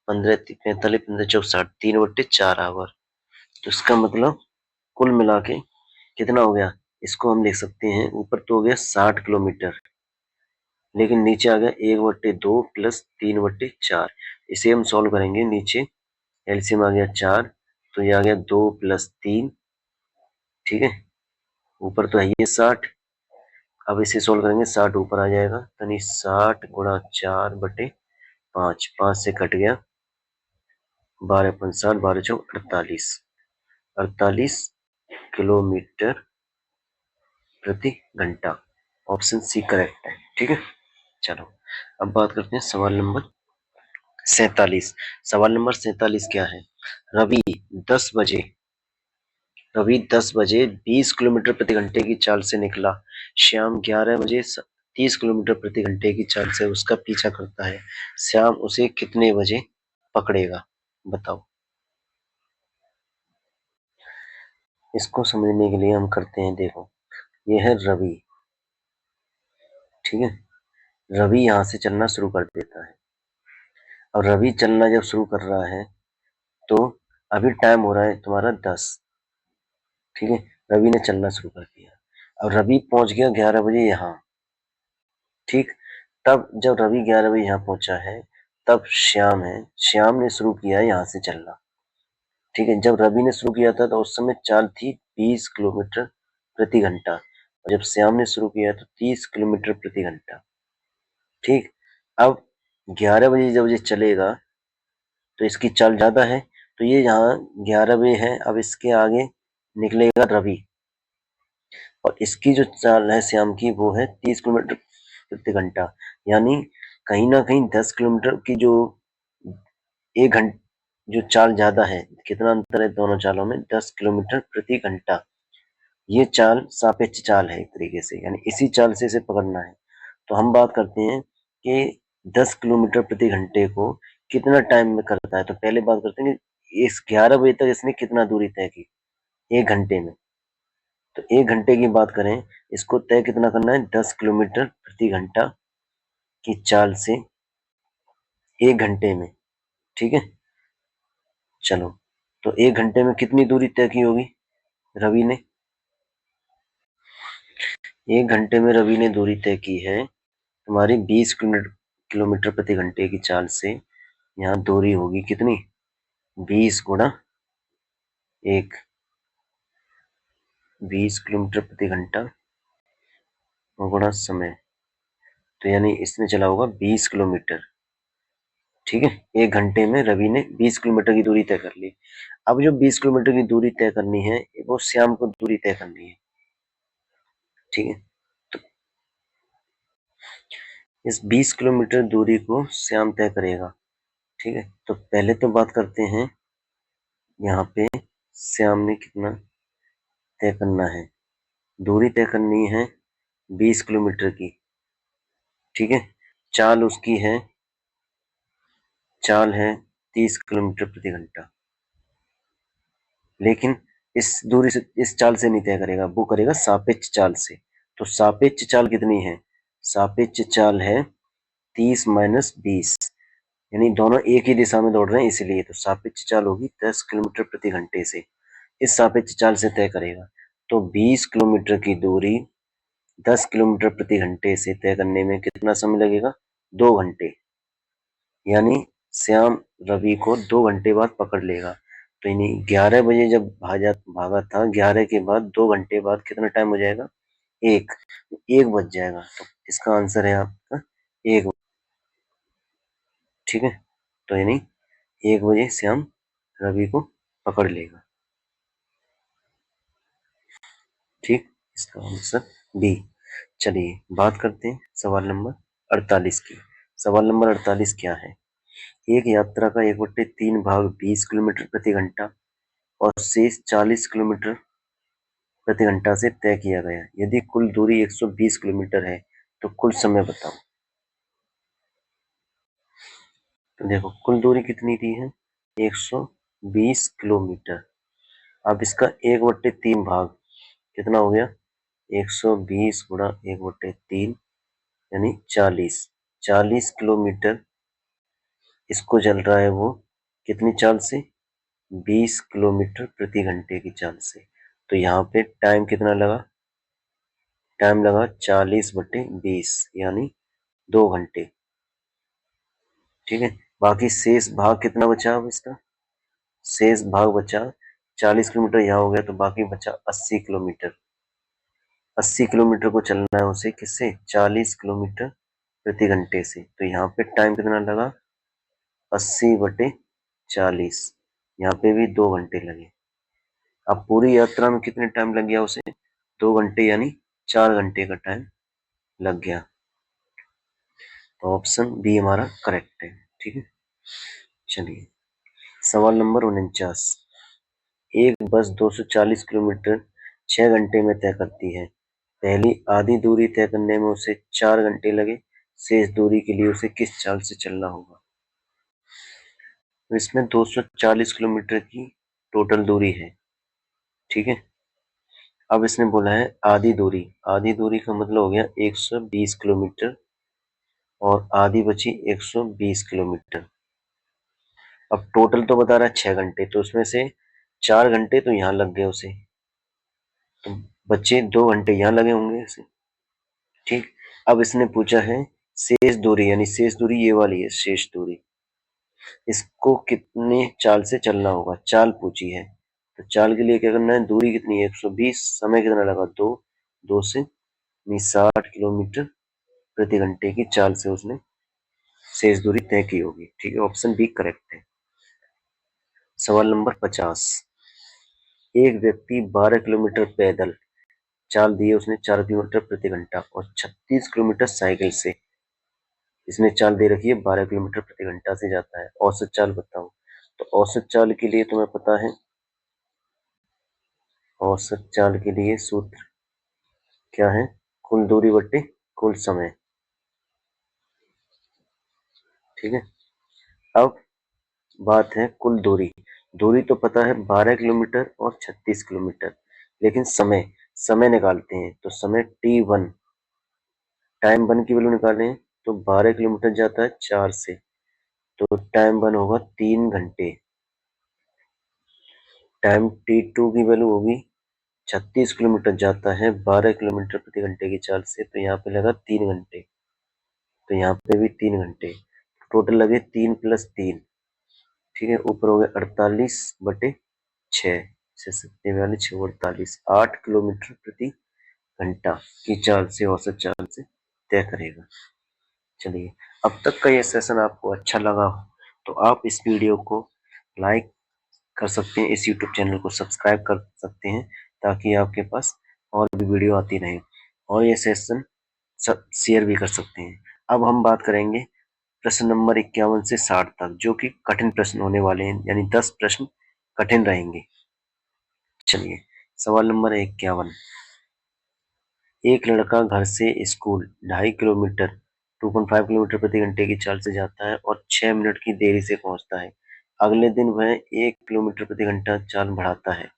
15 45 15 चौक 60, 3/4 आवर। तो इसका मतलब कुल मिला के कितना हो गया, इसको हम लिख सकते हैं, ऊपर तो हो गया 60 किलोमीटर, लेकिन नीचे आ गया 1/2 प्लस 3/4। इसे हम सॉल्व करेंगे, नीचे एलसीएम आ गया 4, तो ये आ गया 2 + 3, ठीक है, ऊपर तो है ये 60। अब इसे सोल्व करेंगे, 60 ऊपर आ जाएगा, यानी 60 × 4/5, 5 से कट गया, 12 × 5 = 60, 12 चौक 48, 48 किलोमीटर प्रति घंटा। ऑप्शन सी करेक्ट है, ठीक है। चलो अब बात करते हैं सवाल नंबर 47। सवाल नंबर 47 क्या है, रवि 10 बजे रवि 10 बजे 20 किलोमीटर प्रति घंटे की चाल से निकला, श्याम 11 बजे 30 किलोमीटर प्रति घंटे की चाल से उसका पीछा करता है, श्याम उसे कितने बजे पकड़ेगा, बताओ। इसको समझने के लिए हम करते हैं, देखो ये है रवि, ठीक है, रवि यहाँ से चलना शुरू कर देता है। और रवि चलना जब शुरू कर रहा है तो अभी टाइम हो रहा है तुम्हारा 10, ठीक है, रवि ने चलना शुरू कर दिया, अब रवि पहुंच गया 11 बजे यहाँ, ठीक। तब जब रवि 11 बजे यहाँ पहुंचा है, तब श्याम ने शुरू किया यहाँ से चलना, ठीक है। जब रवि ने शुरू किया था तो उस समय चाल थी 20 किलोमीटर प्रति घंटा, और जब श्याम ने शुरू किया तो 30 किलोमीटर प्रति घंटा, ठीक। अब 11 बजे जब ये चलेगा तो इसकी चाल ज्यादा है, तो ये यहाँ 11 बजे है, अब इसके आगे निकलेगा रवि, और इसकी जो चाल है श्याम की वो है 30 किलोमीटर प्रति घंटा, यानी कहीं ना कहीं 10 किलोमीटर की जो 1 घंटे जो चाल ज्यादा है, कितना अंतर है दोनों चालों में, 10 किलोमीटर प्रति घंटा। ये चाल सापेक्ष चाल है एक तरीके से, यानी इसी चाल से इसे पकड़ना है। तो हम बात करते हैं कि 10 किलोमीटर प्रति घंटे को कितना टाइम में करता है, तो पहले बात करते हैं कि इस 11 बजे तक इसने कितना दूरी तय की 1 घंटे में। तो 1 घंटे की बात करें, इसको तय कितना करना है, 10 किलोमीटर प्रति घंटा की चाल से 1 घंटे में, ठीक है। चलो, तो 1 घंटे में कितनी दूरी तय की होगी रवि ने, 1 घंटे में रवि ने दूरी तय की है तुम्हारी 20 किलोमीटर प्रति घंटे की चाल से, यहाँ दूरी होगी कितनी, 20 × 1, 20 किलोमीटर प्रति घंटा और गुणा समय, तो यानी इसमें चला होगा 20 किलोमीटर, ठीक है। 1 घंटे में रवि ने 20 किलोमीटर की दूरी तय कर ली। अब जो 20 किलोमीटर की दूरी तय करनी है वो श्याम को दूरी तय करनी है, ठीक है। तो इस 20 किलोमीटर दूरी को श्याम तय करेगा, ठीक है। तो पहले तो बात करते हैं यहाँ पे श्याम ने कितना तय करना है, दूरी तय करनी है 20 किलोमीटर की, ठीक है। चाल उसकी है, चाल है 30 किलोमीटर प्रति घंटा, लेकिन इस दूरी से, इस चाल से नहीं तय करेगा, वो करेगा सापेक्ष चाल से। तो सापेक्ष चाल कितनी है, सापेक्ष चाल है 30 - 20, यानी दोनों एक ही दिशा में दौड़ रहे हैं इसलिए, तो सापेक्ष चाल होगी 10 किलोमीटर प्रति घंटे से, इस सापेक्ष चाल से तय करेगा। तो 20 किलोमीटर की दूरी 10 किलोमीटर प्रति घंटे से तय करने में कितना समय लगेगा, 2 घंटे, यानी श्याम रवि को 2 घंटे बाद पकड़ लेगा। तो यानी 11 बजे जब भागा था, 11 के बाद 2 घंटे बाद कितना टाइम हो जाएगा, 1, 1 बज जाएगा। तो इसका आंसर है आपका 1, ठीक है। तो यानी 1 बजे श्याम रवि को पकड़ लेगा। ठीक, इसका आंसर बी। चलिए बात करते हैं सवाल नंबर 48 की। सवाल नंबर 48 क्या है? एक यात्रा का 1/3 भाग 20 किलोमीटर प्रति घंटा और शेष 40 किलोमीटर प्रति घंटा से तय किया गया। यदि कुल दूरी 120 किलोमीटर है तो कुल समय बताओ। तो देखो कुल दूरी कितनी दी है? 120 किलोमीटर। अब इसका 1/3 भाग कितना हो गया? 120 गुणा 1/3 यानी 40। 40 किलोमीटर इसको चल रहा है वो कितनी चाल से? 20 किलोमीटर प्रति घंटे की चाल से। तो यहाँ पे टाइम कितना लगा? टाइम लगा 40/20 यानी 2 घंटे। ठीक है, बाकी शेष भाग कितना बचा? अब इसका शेष भाग बचा 40 किलोमीटर यहाँ हो गया तो बाकी बचा 80 किलोमीटर। 80 किलोमीटर को चलना है उसे किससे? 40 किलोमीटर प्रति घंटे से। तो यहाँ पे टाइम कितना लगा? 80/40। यहाँ पे भी 2 घंटे लगे। अब पूरी यात्रा में कितने टाइम लग गया उसे? 2 घंटे यानी 4 घंटे का टाइम लग गया। तो ऑप्शन बी हमारा करेक्ट है। ठीक है, चलिए सवाल नंबर 49। एक बस 240 किलोमीटर 6 घंटे में तय करती है। पहली आधी दूरी तय करने में उसे 4 घंटे लगे। शेष दूरी के लिए उसे किस चाल से चलना होगा? तो इसमें 240 किलोमीटर की टोटल दूरी है। ठीक है, अब इसने बोला है आधी दूरी। आधी दूरी का मतलब हो गया 120 किलोमीटर और आधी बची 120 किलोमीटर। अब टोटल तो बता रहा है 6 घंटे, तो उसमें से 4 घंटे तो यहाँ लग गए उसे, तो बच्चे 2 घंटे यहाँ लगे होंगे इसे। ठीक, अब इसने पूछा है शेष दूरी, यानी शेष दूरी ये वाली है शेष दूरी। इसको कितने चाल से चलना होगा? चाल पूछी है, तो चाल के लिए क्या करना है? दूरी कितनी है? 120। समय कितना लगा? 2। 2 से 60 किलोमीटर प्रति घंटे की चाल से उसने शेष दूरी तय की होगी। ठीक है, ऑप्शन बी करेक्ट है। सवाल नंबर 50। एक व्यक्ति 12 किलोमीटर पैदल चाल दिए उसने 4 किलोमीटर प्रति घंटा और 36 किलोमीटर साइकिल से। इसने चाल दे रखी है 12 किलोमीटर प्रति घंटा से जाता है। औसत चाल बताओ। तो औसत चाल के लिए तुम्हें पता है, औसत चाल के लिए सूत्र क्या है? कुल दूरी बट्टे कुल समय। ठीक है, अब बात है कुल दूरी। दूरी तो पता है 12 किलोमीटर और 36 किलोमीटर, लेकिन समय समय निकालते हैं तो समय T1 टाइम 1 की वैल्यू निकालें तो 12 किलोमीटर जाता है 4 से, तो टाइम 1 होगा 3 घंटे। टाइम T2 की वैल्यू होगी 36 किलोमीटर जाता है 12 किलोमीटर प्रति घंटे की चाल से, तो यहाँ पे लगा 3 घंटे। तो यहाँ पे भी 3 घंटे, टोटल लगे 3+3। ठीक है, ऊपर हो गया 48/6 से 47 8 किलोमीटर प्रति घंटा की चाल से औसत चाल से तय करेगा। चलिए, अब तक का ये सेशन आपको अच्छा लगा हो तो आप इस वीडियो को लाइक कर सकते हैं, इस यूट्यूब चैनल को सब्सक्राइब कर सकते हैं ताकि आपके पास और भी वीडियो आती रहे, और ये सेशन सब शेयर भी कर सकते हैं। अब हम बात करेंगे प्रश्न नंबर 51 से 60 तक, जो कि कठिन प्रश्न होने वाले हैं, यानी 10 प्रश्न कठिन रहेंगे। चलिए सवाल नंबर 51। एक लड़का घर से स्कूल 2.5 किलोमीटर 2.5 किलोमीटर प्रति घंटे की चाल से जाता है और 6 मिनट की देरी से पहुंचता है। अगले दिन वह 1 किलोमीटर प्रति घंटा चाल बढ़ाता है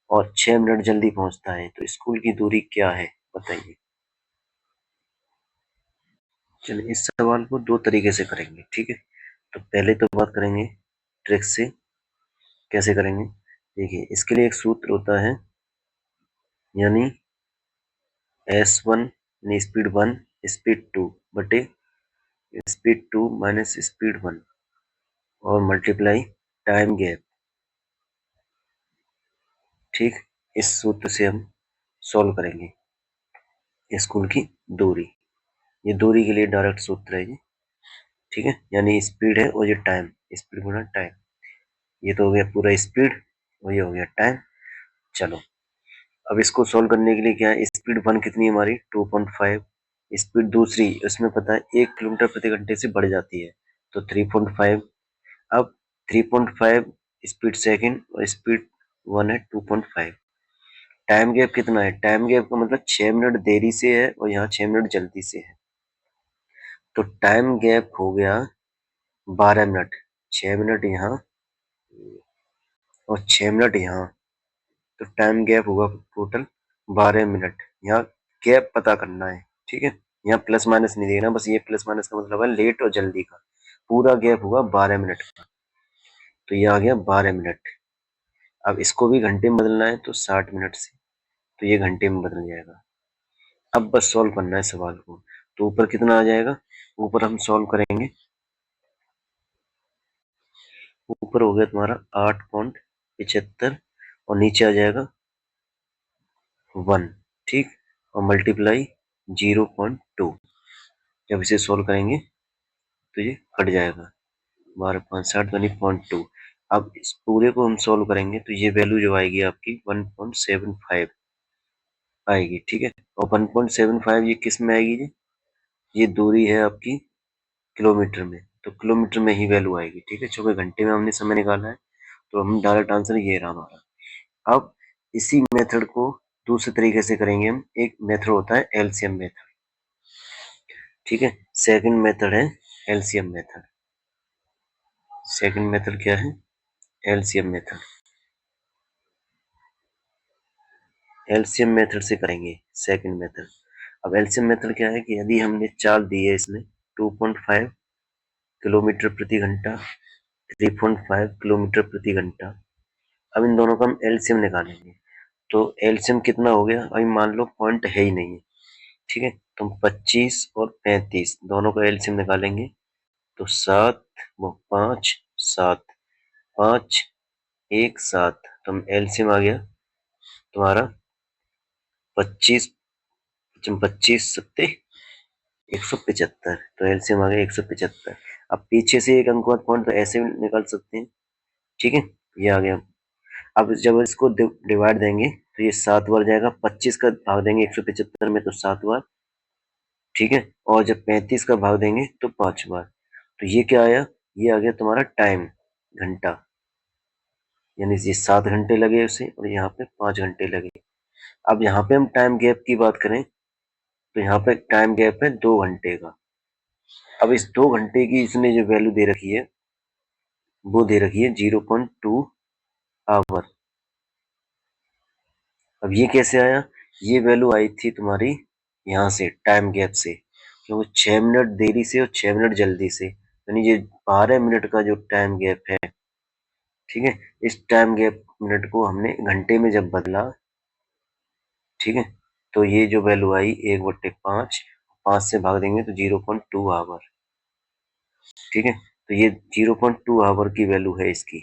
और 6 मिनट जल्दी पहुंचता है, तो स्कूल की दूरी क्या है बताइए। चलिए इस सवाल को दो तरीके से करेंगे। ठीक है, तो पहले तो बात करेंगे ट्रिक से, कैसे करेंगे। देखिए इसके लिए एक सूत्र होता है, यानी S1 यानी स्पीड 1 स्पीड 2 बटे स्पीड 2 माइनस स्पीड 1 और मल्टीप्लाई टाइम गैप। ठीक, इस सूत्र से हम सॉल्व करेंगे स्कूल की दूरी। ये दूरी के लिए डायरेक्ट सूत्र है ये। ठीक है, यानी स्पीड है और ये टाइम, स्पीड गुना टाइम। ये तो हो गया पूरा स्पीड और ये हो गया टाइम। चलो अब इसको सॉल्व करने के लिए क्या है, स्पीड 1 कितनी है हमारी 2.5, स्पीड दूसरी उसमें पता है 1 किलोमीटर प्रति घंटे से बढ़ जाती है तो 3.5। अब 3.5 स्पीड सेकंड और स्पीड 1 है 2.5। टाइम गैप कितना है, टाइम गैप का मतलब 6 मिनट देरी से है और यहाँ 6 मिनट जल्दी से है, तो टाइम गैप हो गया 12 मिनट। 6 मिनट यहाँ और 6 मिनट यहाँ, तो टाइम गैप होगा टोटल 12 मिनट। यहाँ गैप पता करना है, ठीक है। यहाँ प्लस माइनस नहीं देखना, बस ये प्लस माइनस का मतलब है लेट और जल्दी का। पूरा गैप होगा 12 मिनट का, तो ये आ गया 12 मिनट। अब इसको भी घंटे में बदलना है तो 60 मिनट से, तो ये घंटे में बदल जाएगा। अब बस सॉल्व करना है सवाल को, तो ऊपर कितना आ जाएगा, ऊपर हम सॉल्व करेंगे। ऊपर हो गया तुम्हारा 8.75 और नीचे आ जाएगा 1, ठीक, और मल्टीप्लाई 0.2। जब इसे सॉल्व करेंगे तो ये कट जाएगा, 12 5 60 यानी 0.2। अब इस पूरे को हम सॉल्व करेंगे तो ये वैल्यू जो आएगी आपकी 1.75 आएगी, ठीक है। और 1.75 ये किस में आएगी, ये दूरी है आपकी किलोमीटर में, तो किलोमीटर में ही वैल्यू आएगी, ठीक है। चूंकि घंटे में हमने समय निकाला है तो हम डायरेक्ट आंसर ये रहा हमारा। अब इसी मेथड को दूसरे तरीके से करेंगे हम। एक मेथड होता है एलसीएम मेथड, ठीक है। सेकंड मेथड है एलसीएम मेथड। सेकंड मेथड क्या है, एलसीएम मेथड। एलसीएम मेथड से करेंगे सेकंड मेथड। अब एलसीएम मेथड क्या है कि यदि हमने चाल दी है इसमें 2.5 किलोमीटर प्रति घंटा, 3.5 किलोमीटर प्रति घंटा। अब इन दोनों का हम एलसीएम निकालेंगे, तो एलसीएम कितना हो गया, अभी मान लो पॉइंट है ही नहीं है, ठीक है। तो हम 25 और 35 दोनों का एलसीएम निकालेंगे, तो 7 वो 5 7 5 1 7, तो हम एलसीएम आ गया तुम्हारा 25 25 सत्ते 175, तो एलसीएम आ गया 175। अब पीछे से एक अंक और पॉइंट तो ऐसे भी निकाल सकते हैं, ठीक है। ये आ गया। अब जब इसको डिवाइड देंगे तो ये 7 बार जाएगा, 25 का भाग देंगे 175 में तो 7 बार, ठीक है। और जब 35 का भाग देंगे तो 5 बार, तो ये क्या आया, ये आ गया तुम्हारा टाइम, घंटा। यानी ये 7 घंटे लगे उसे और यहाँ पे 5 घंटे लगे। अब यहाँ पे हम टाइम गैप की बात करें तो यहाँ पे टाइम गैप है 2 घंटे का। अब इस 2 घंटे की इसने जो वैल्यू दे रखी है वो दे रखी है 0.2 आवर। अब ये कैसे आया, ये वैल्यू आई थी तुम्हारी यहाँ से टाइम गैप से, क्योंकि 6 मिनट देरी से और 6 मिनट जल्दी से, यानी ये 12 मिनट का जो टाइम गैप है, ठीक है। इस टाइम गैप मिनट को हमने घंटे में जब बदला, ठीक है, तो ये जो वैल्यू आई 1/5, 5 से भाग देंगे तो 0.2 आवर, ठीक है। तो ये 0.2 आवर की वैल्यू है इसकी।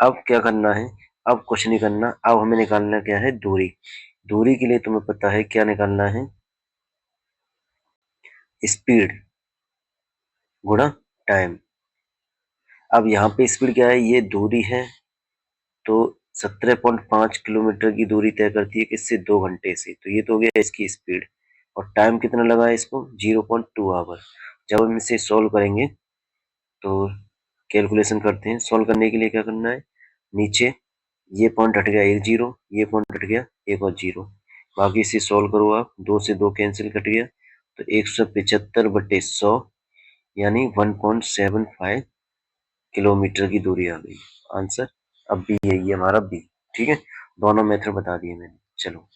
अब क्या करना है, अब कुछ नहीं करना, अब हमें निकालना क्या है, दूरी। दूरी के लिए तुम्हें पता है क्या निकालना है, स्पीड गुणा टाइम। अब यहाँ पे स्पीड क्या है, ये दूरी है, तो 17.5 किलोमीटर की दूरी तय करती है किससे, 2 घंटे से, तो ये तो हो गया इसकी स्पीड। और टाइम कितना लगा है इसको, 0.2 आवर। जब हम इसे सोल्व करेंगे तो कैलकुलेशन करते हैं। सोल्व करने के लिए क्या करना है, नीचे ये पॉइंट हट गया, एक जीरो, ये पॉइंट हट गया, एक और जीरो, बाकी इसे सोल्व करो आप, 2 से 2 कैंसिल, कट गया, तो 175/100 यानी 1.75 किलोमीटर की दूरी आ गई। आंसर अब बी है, ये हमारा बी, ठीक है। दोनों मेथड बता दिए मैंने। चलो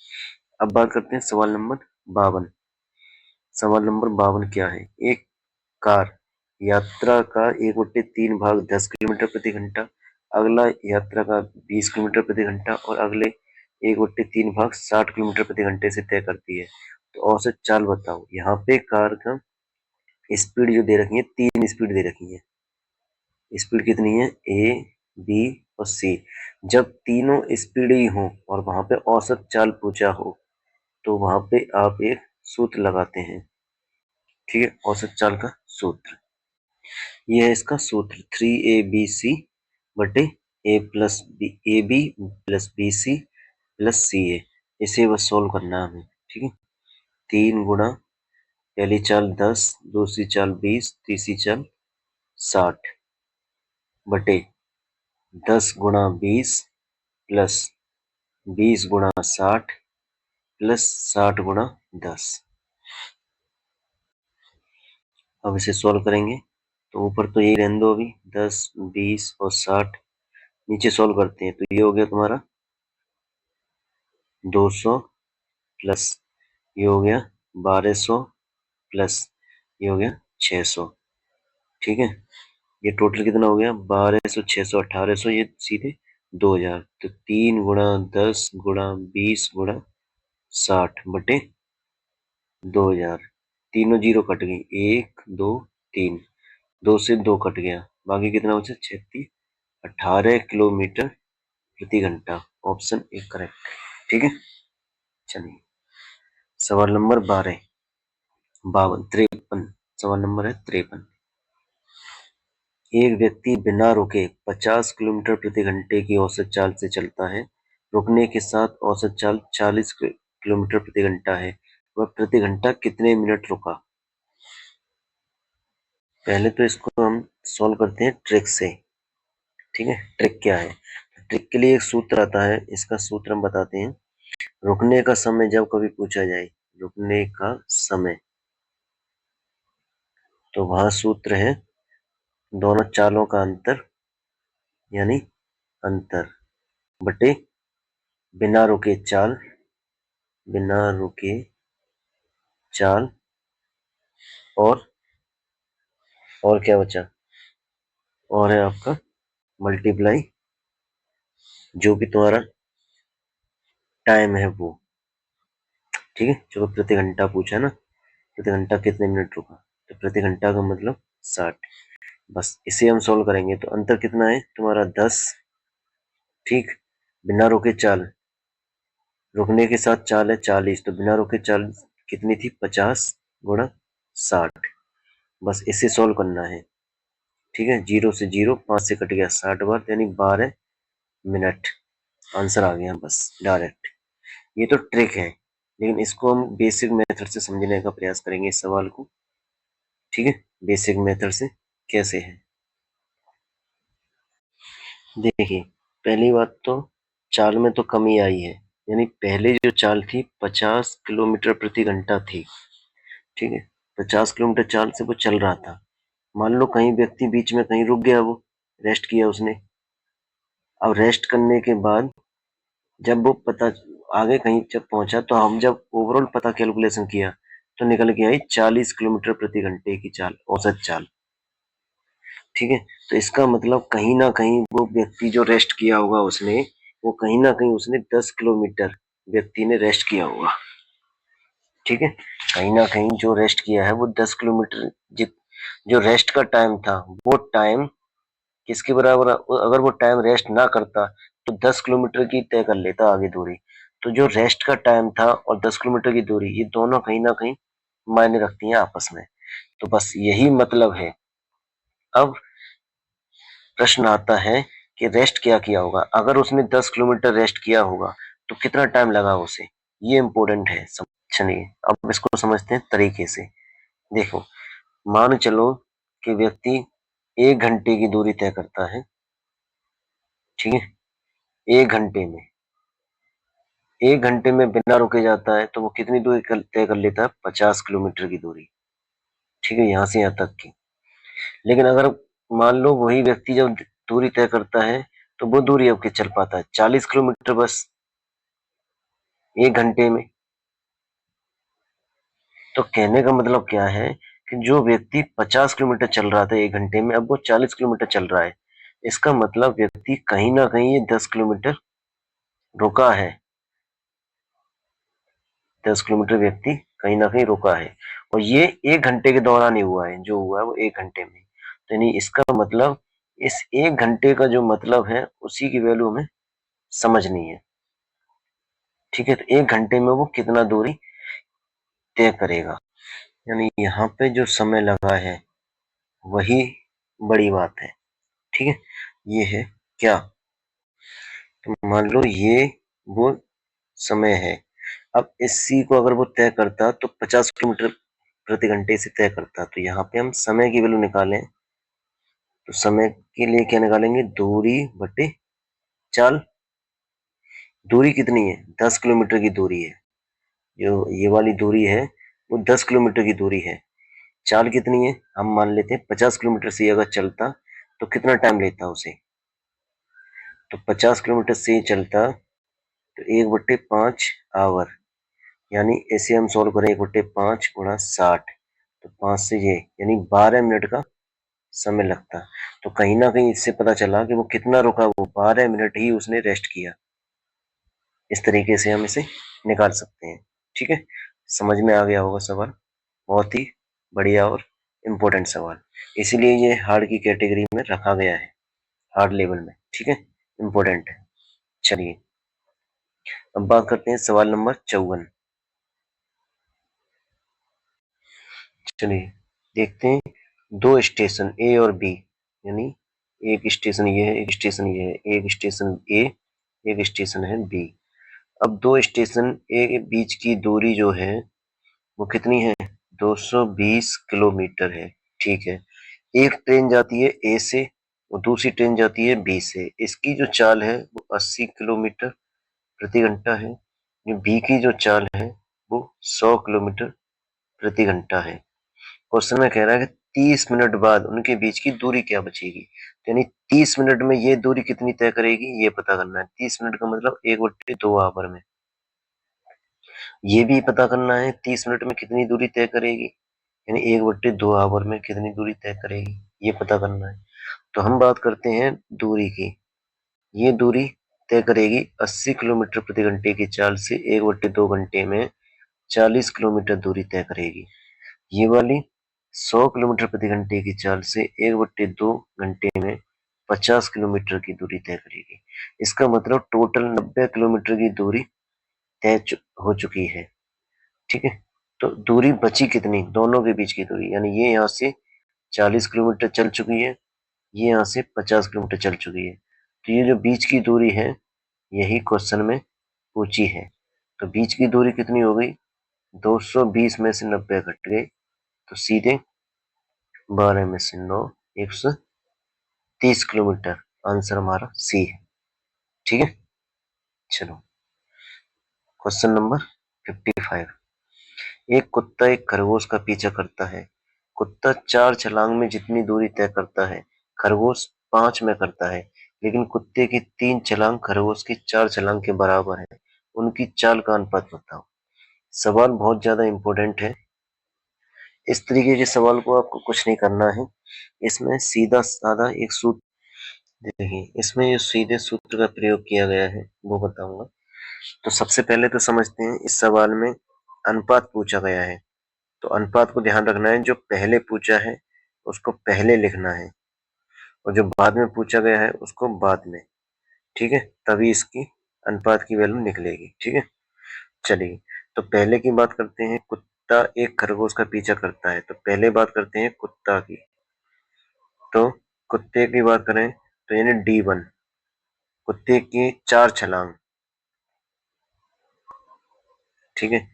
अब बात करते हैं सवाल नंबर 52। सवाल नंबर 52 क्या है, एक कार यात्रा का 1/3 भाग 10 किलोमीटर प्रति घंटा, अगला यात्रा का 20 किलोमीटर प्रति घंटा और अगले 1/3 भाग 60 किलोमीटर प्रति घंटे से तय करती है, तो औसत चाल बताओ। यहाँ पे कार का स्पीड जो दे रखी है, 3 स्पीड दे रखी है। स्पीड कितनी है, ए बी और सी। जब तीनों स्पीड ही हो और वहां पे औसत चाल पूछा हो तो वहां पे आप एक सूत्र लगाते हैं, ठीक है, औसत चाल का सूत्र। ये है इसका सूत्र 3abc बटे ab plus bc plus ca। इसे बस सोल्व करना है हमें। ठीक है, 3 गुणा पहली चाल 10, दूसरी चाल 20, तीसरी चाल 60 बटे 10 गुणा 20 प्लस 20 गुणा 60 प्लस 60 गुणा 10। अब इसे सॉल्व करेंगे तो ऊपर तो यही रहने दो अभी 10, 20 और 60। नीचे सॉल्व करते हैं तो ये हो गया तुम्हारा 200 प्लस ये हो गया 1200 प्लस ये हो गया 600। ठीक है, ये टोटल कितना हो गया 1200, 600, 1800, ये सीधे 2000। तो 3 गुणा 10 गुणा 20 गुणा 60 बटे 2000। तीनों जीरो कट गई, 1 2 3, 2 से 2 कट गया, बाकी कितना बचा 36। 18 किलोमीटर प्रति घंटा। Option A correct. ठीक है, चलिए सवाल नंबर 53। सवाल नंबर है 53। एक व्यक्ति बिना रुके 50 किलोमीटर प्रति घंटे की औसत चाल से चलता है। रुकने के साथ औसत चाल 40 किलोमीटर प्रति घंटा है। वह प्रति घंटा कितने मिनट रुका? पहले तो इसको हम सॉल्व करते हैं ट्रिक से। ठीक है, ट्रिक क्या है? ट्रिक के लिए एक सूत्र आता है, इसका सूत्र हम बताते हैं। रुकने का समय जब कभी पूछा जाए, रुकने का समय, तो वहां सूत्र है दोनों चालों का अंतर, यानी अंतर बटे बिना रुके चाल, बिना रुके चाल, और क्या बचा, और है आपका मल्टीप्लाई जो भी तुम्हारा टाइम है वो। ठीक है, जो प्रति घंटा पूछा ना, प्रति घंटा कितने मिनट रुका, तो प्रति घंटा का मतलब 60। बस इसे हम सोल्व करेंगे तो अंतर कितना है तुम्हारा 10। ठीक, बिना रुके चाल, रुकने के साथ चाल है 40, तो बिना रुके चाल कितनी थी 50 गुणा 60। बस इसे सोल्व करना है। ठीक है, 0 से 0, 5 से कट गया 60 बार, यानी 12 मिनट। आंसर आ गया बस डायरेक्ट। ये तो ट्रिक है, लेकिन इसको हम बेसिक मेथड से समझने का प्रयास करेंगे इस सवाल को। ठीक है, बेसिक मेथड से कैसे है देखिए। पहली बात तो चाल में तो कमी आई है, यानी पहले जो चाल थी 50 किलोमीटर प्रति घंटा थी। ठीक है, 50 किलोमीटर चाल से वो चल रहा था। मान लो कहीं व्यक्ति बीच में कहीं रुक गया, वो रेस्ट किया उसने। अब रेस्ट करने के बाद जब वो पता आगे कहीं जब पहुंचा, तो हम जब ओवरऑल पता कैलकुलेशन किया तो निकल के आई 40 किलोमीटर प्रति घंटे की चाल, औसत चाल। ठीक है, तो इसका मतलब कहीं ना कहीं वो व्यक्ति जो रेस्ट किया होगा उसने, वो कहीं ना कहीं उसने 10 किलोमीटर व्यक्ति ने रेस्ट किया होगा। ठीक है, कहीं ना कहीं जो रेस्ट किया है वो 10 किलोमीटर, जित जो रेस्ट का टाइम था वो टाइम किसके बराबर, अगर वो टाइम रेस्ट ना करता तो 10 किलोमीटर की तय कर लेता आगे दूरी। तो जो रेस्ट का टाइम था और 10 किलोमीटर की दूरी, ये दोनों कहीं ना कहीं मायने रखती हैं आपस में। तो बस यही मतलब है। अब प्रश्न आता है कि रेस्ट क्या किया होगा। अगर उसने 10 किलोमीटर रेस्ट किया होगा तो कितना टाइम लगा उसे, ये इंपॉर्टेंट है। चलिए अब इसको समझते हैं तरीके से। देखो, मान चलो कि व्यक्ति 1 घंटे की दूरी तय करता है। ठीक है, 1 घंटे में, 1 घंटे में बिना रुके जाता है तो वो कितनी दूरी तय कर लेता है, 50 किलोमीटर की दूरी। ठीक है, यहां से यहां तक की। लेकिन अगर मान लो वही व्यक्ति जब दूरी तय करता है तो वो दूरी अब के चल पाता है 40 किलोमीटर बस 1 घंटे में। तो कहने का मतलब क्या है कि जो व्यक्ति 50 किलोमीटर चल रहा था 1 घंटे में, अब वो 40 किलोमीटर चल रहा है। इसका मतलब व्यक्ति कहीं ना कहीं ये 10 किलोमीटर रुका है। 10 किलोमीटर व्यक्ति कहीं ना कहीं रुका है, और ये 1 घंटे के दौरान ही हुआ है। जो हुआ है वो 1 घंटे में। तो यानी इसका मतलब इस 1 घंटे का जो मतलब है उसी की वैल्यू हमें समझनी है। ठीक है, तो 1 घंटे में वो कितना दूरी तय करेगा, यानी यहाँ पे जो समय लगा है वही बड़ी बात है। ठीक है, ये है क्या, तो मान लो ये वो समय है। अब इसी को अगर वो तय करता तो 50 किलोमीटर प्रति घंटे से तय करता, तो यहाँ पे हम समय की वैल्यू निकालें तो समय के लिए क्या निकालेंगे, दूरी बटे चाल। दूरी कितनी है, 10 किलोमीटर की दूरी है, जो ये वाली दूरी है वो 10 किलोमीटर की दूरी है। चाल कितनी है, हम मान लेते हैं 50 किलोमीटर से अगर चलता तो कितना टाइम लेता उसे, तो 50 किलोमीटर से चलता तो 1/5 आवर, यानी ऐसे हम सोल्व करें 1/5 × 60, तो 5 से ये यानी 12 मिनट का समय लगता। तो कहीं ना कहीं इससे पता चला कि वो कितना रुका, वो 12 मिनट ही उसने रेस्ट किया। इस तरीके से हम इसे निकाल सकते हैं। ठीक है, समझ में आ गया होगा सवाल, बहुत ही बढ़िया और इम्पोर्टेंट सवाल, इसीलिए ये हार्ड की कैटेगरी में रखा गया है, हार्ड लेवल में। ठीक है, इम्पोर्टेंट है। चलिए अब बात करते हैं सवाल नंबर 54। चलिए देखते हैं, दो स्टेशन ए और बी, यानी एक स्टेशन ये है, एक स्टेशन ये है, एक स्टेशन ए, एक स्टेशन है बी। अब दो स्टेशन ए के बीच की दूरी जो है वो कितनी है, 220 किलोमीटर है। ठीक है, एक ट्रेन जाती है ए से और दूसरी ट्रेन जाती है बी से, इसकी जो चाल है वो 80 किलोमीटर प्रति घंटा है। जो बी की जो चाल है वो 100 किलोमीटर प्रति घंटा है। क्वेश्चन में कह रहा है कि 30 मिनट बाद उनके बीच की दूरी क्या बचेगी, तो यानी 30 मिनट में ये दूरी कितनी तय करेगी ये पता करना है। 30 मिनट का मतलब 1/2 आवर में, ये भी पता करना है 30 मिनट में कितनी दूरी तय करेगी, यानी 1/2 आवर में कितनी दूरी तय करेगी ये पता करना है। तो हम बात करते हैं दूरी की, ये दूरी तय करेगी 80 किलोमीटर प्रति घंटे की चाल से 1/2 घंटे में 40 किलोमीटर दूरी तय करेगी। ये वाली 100 किलोमीटर प्रति घंटे की चाल से 1/2 घंटे में 50 किलोमीटर की दूरी तय करेगी। इसका मतलब टोटल 90 किलोमीटर की दूरी तय हो चुकी है। ठीक है, तो दूरी बची कितनी, दोनों के बीच की दूरी, यानी ये यहाँ से 40 किलोमीटर चल चुकी है, ये यहाँ से 50 किलोमीटर चल चुकी है, तो ये जो बीच की दूरी है यही क्वेश्चन में पूछी है। तो बीच की दूरी कितनी हो गई, 220 में से 90 घट गए तो सीधे 12 में से 9, 130 किलोमीटर। आंसर हमारा सी है। ठीक है, चलो क्वेश्चन नंबर 55। एक कुत्ता एक खरगोश का पीछा करता है। कुत्ता 4 छलांग में जितनी दूरी तय करता है खरगोश 5 में करता है, लेकिन कुत्ते की 3 छलांग खरगोश की 4 छलांग के बराबर है, उनकी चाल का अनुपात बताओ। सवाल बहुत ज्यादा इंपॉर्टेंट है। इस तरीके के सवाल को आपको कुछ नहीं करना है, इसमें सीधा साधा एक सूत्र, देखिए इसमें जो सीधे सूत्र का प्रयोग किया गया है वो बताऊंगा। तो सबसे पहले तो समझते हैं, इस सवाल में अनुपात पूछा गया है, तो अनुपात को ध्यान रखना है, जो पहले पूछा है उसको पहले लिखना है और जो बाद में पूछा गया है उसको बाद में। ठीक है, तभी इसकी अनुपात की वैल्यू निकलेगी। ठीक है, चलिए तो पहले की बात करते हैं, कुत्ता एक खरगोश का पीछा करता है, तो पहले बात करते हैं कुत्ता की। तो कुत्ते की बात करें तो यानी D1, कुत्ते की 4 छलांग। ठीक है,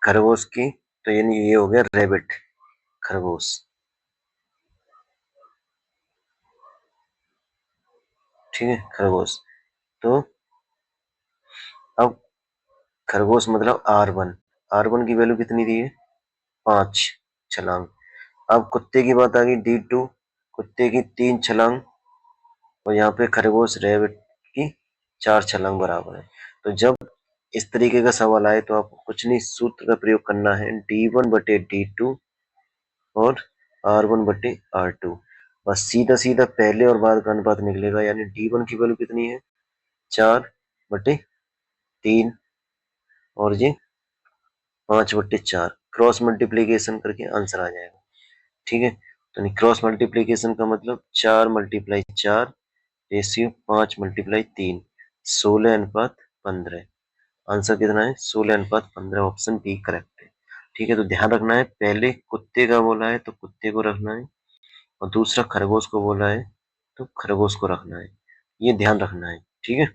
खरगोश की तो यानी ये हो गया रेबिट, खरगोश। ठीक है, खरगोश। तो अब खरगोश मतलब R1, R1 की वैल्यू कितनी दी है, 5 छलांग। अब कुत्ते की बात आ गई D2, कुत्ते की 3 छलांग और यहाँ पे खरगोश रेबिट की 4 छलांग बराबर है। तो जब इस तरीके का सवाल आए तो आपको कुछ नहीं, सूत्र का प्रयोग करना है, D1/D2 और R1/R2। बस सीधा सीधा पहले और बाद का अनुपात निकलेगा, यानी D1 की वैल्यू कितनी है, 4/3 और ये 5/4, क्रॉस मल्टीप्लीकेशन करके आंसर आ जाएगा। ठीक है, तो क्रॉस मल्टीप्लीकेशन का मतलब 4 × 4 रेशियो 5 × 3, 16:15। आंसर कितना है, 16:15, ऑप्शन बी करेक्ट है। ठीक है, तो ध्यान रखना है, पहले कुत्ते का बोला है तो कुत्ते को रखना है, और दूसरा खरगोश को बोला है तो खरगोश को रखना है, ये ध्यान रखना है। ठीक है,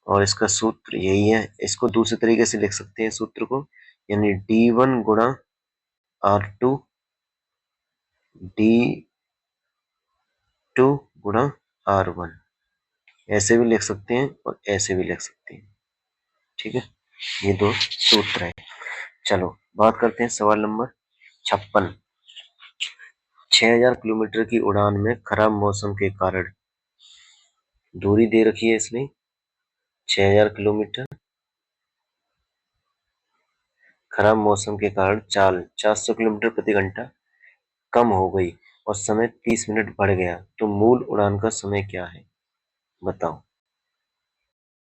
और इसका सूत्र यही है। इसको दूसरे तरीके से लिख सकते हैं सूत्र को, यानी D1 गुणा R2 D2 गुणा R1, ऐसे भी लिख सकते हैं और ऐसे भी लिख सकते हैं। ठीक है, ये दो सूत्र हैं। चलो बात करते हैं सवाल नंबर 56। 6000 किलोमीटर की उड़ान में खराब मौसम के कारण, दूरी दे रखी है इसने 6000 किलोमीटर, खराब मौसम के कारण चाल 400 किलोमीटर प्रति घंटा कम हो गई और समय 30 मिनट बढ़ गया, तो मूल उड़ान का समय क्या है, बताओ।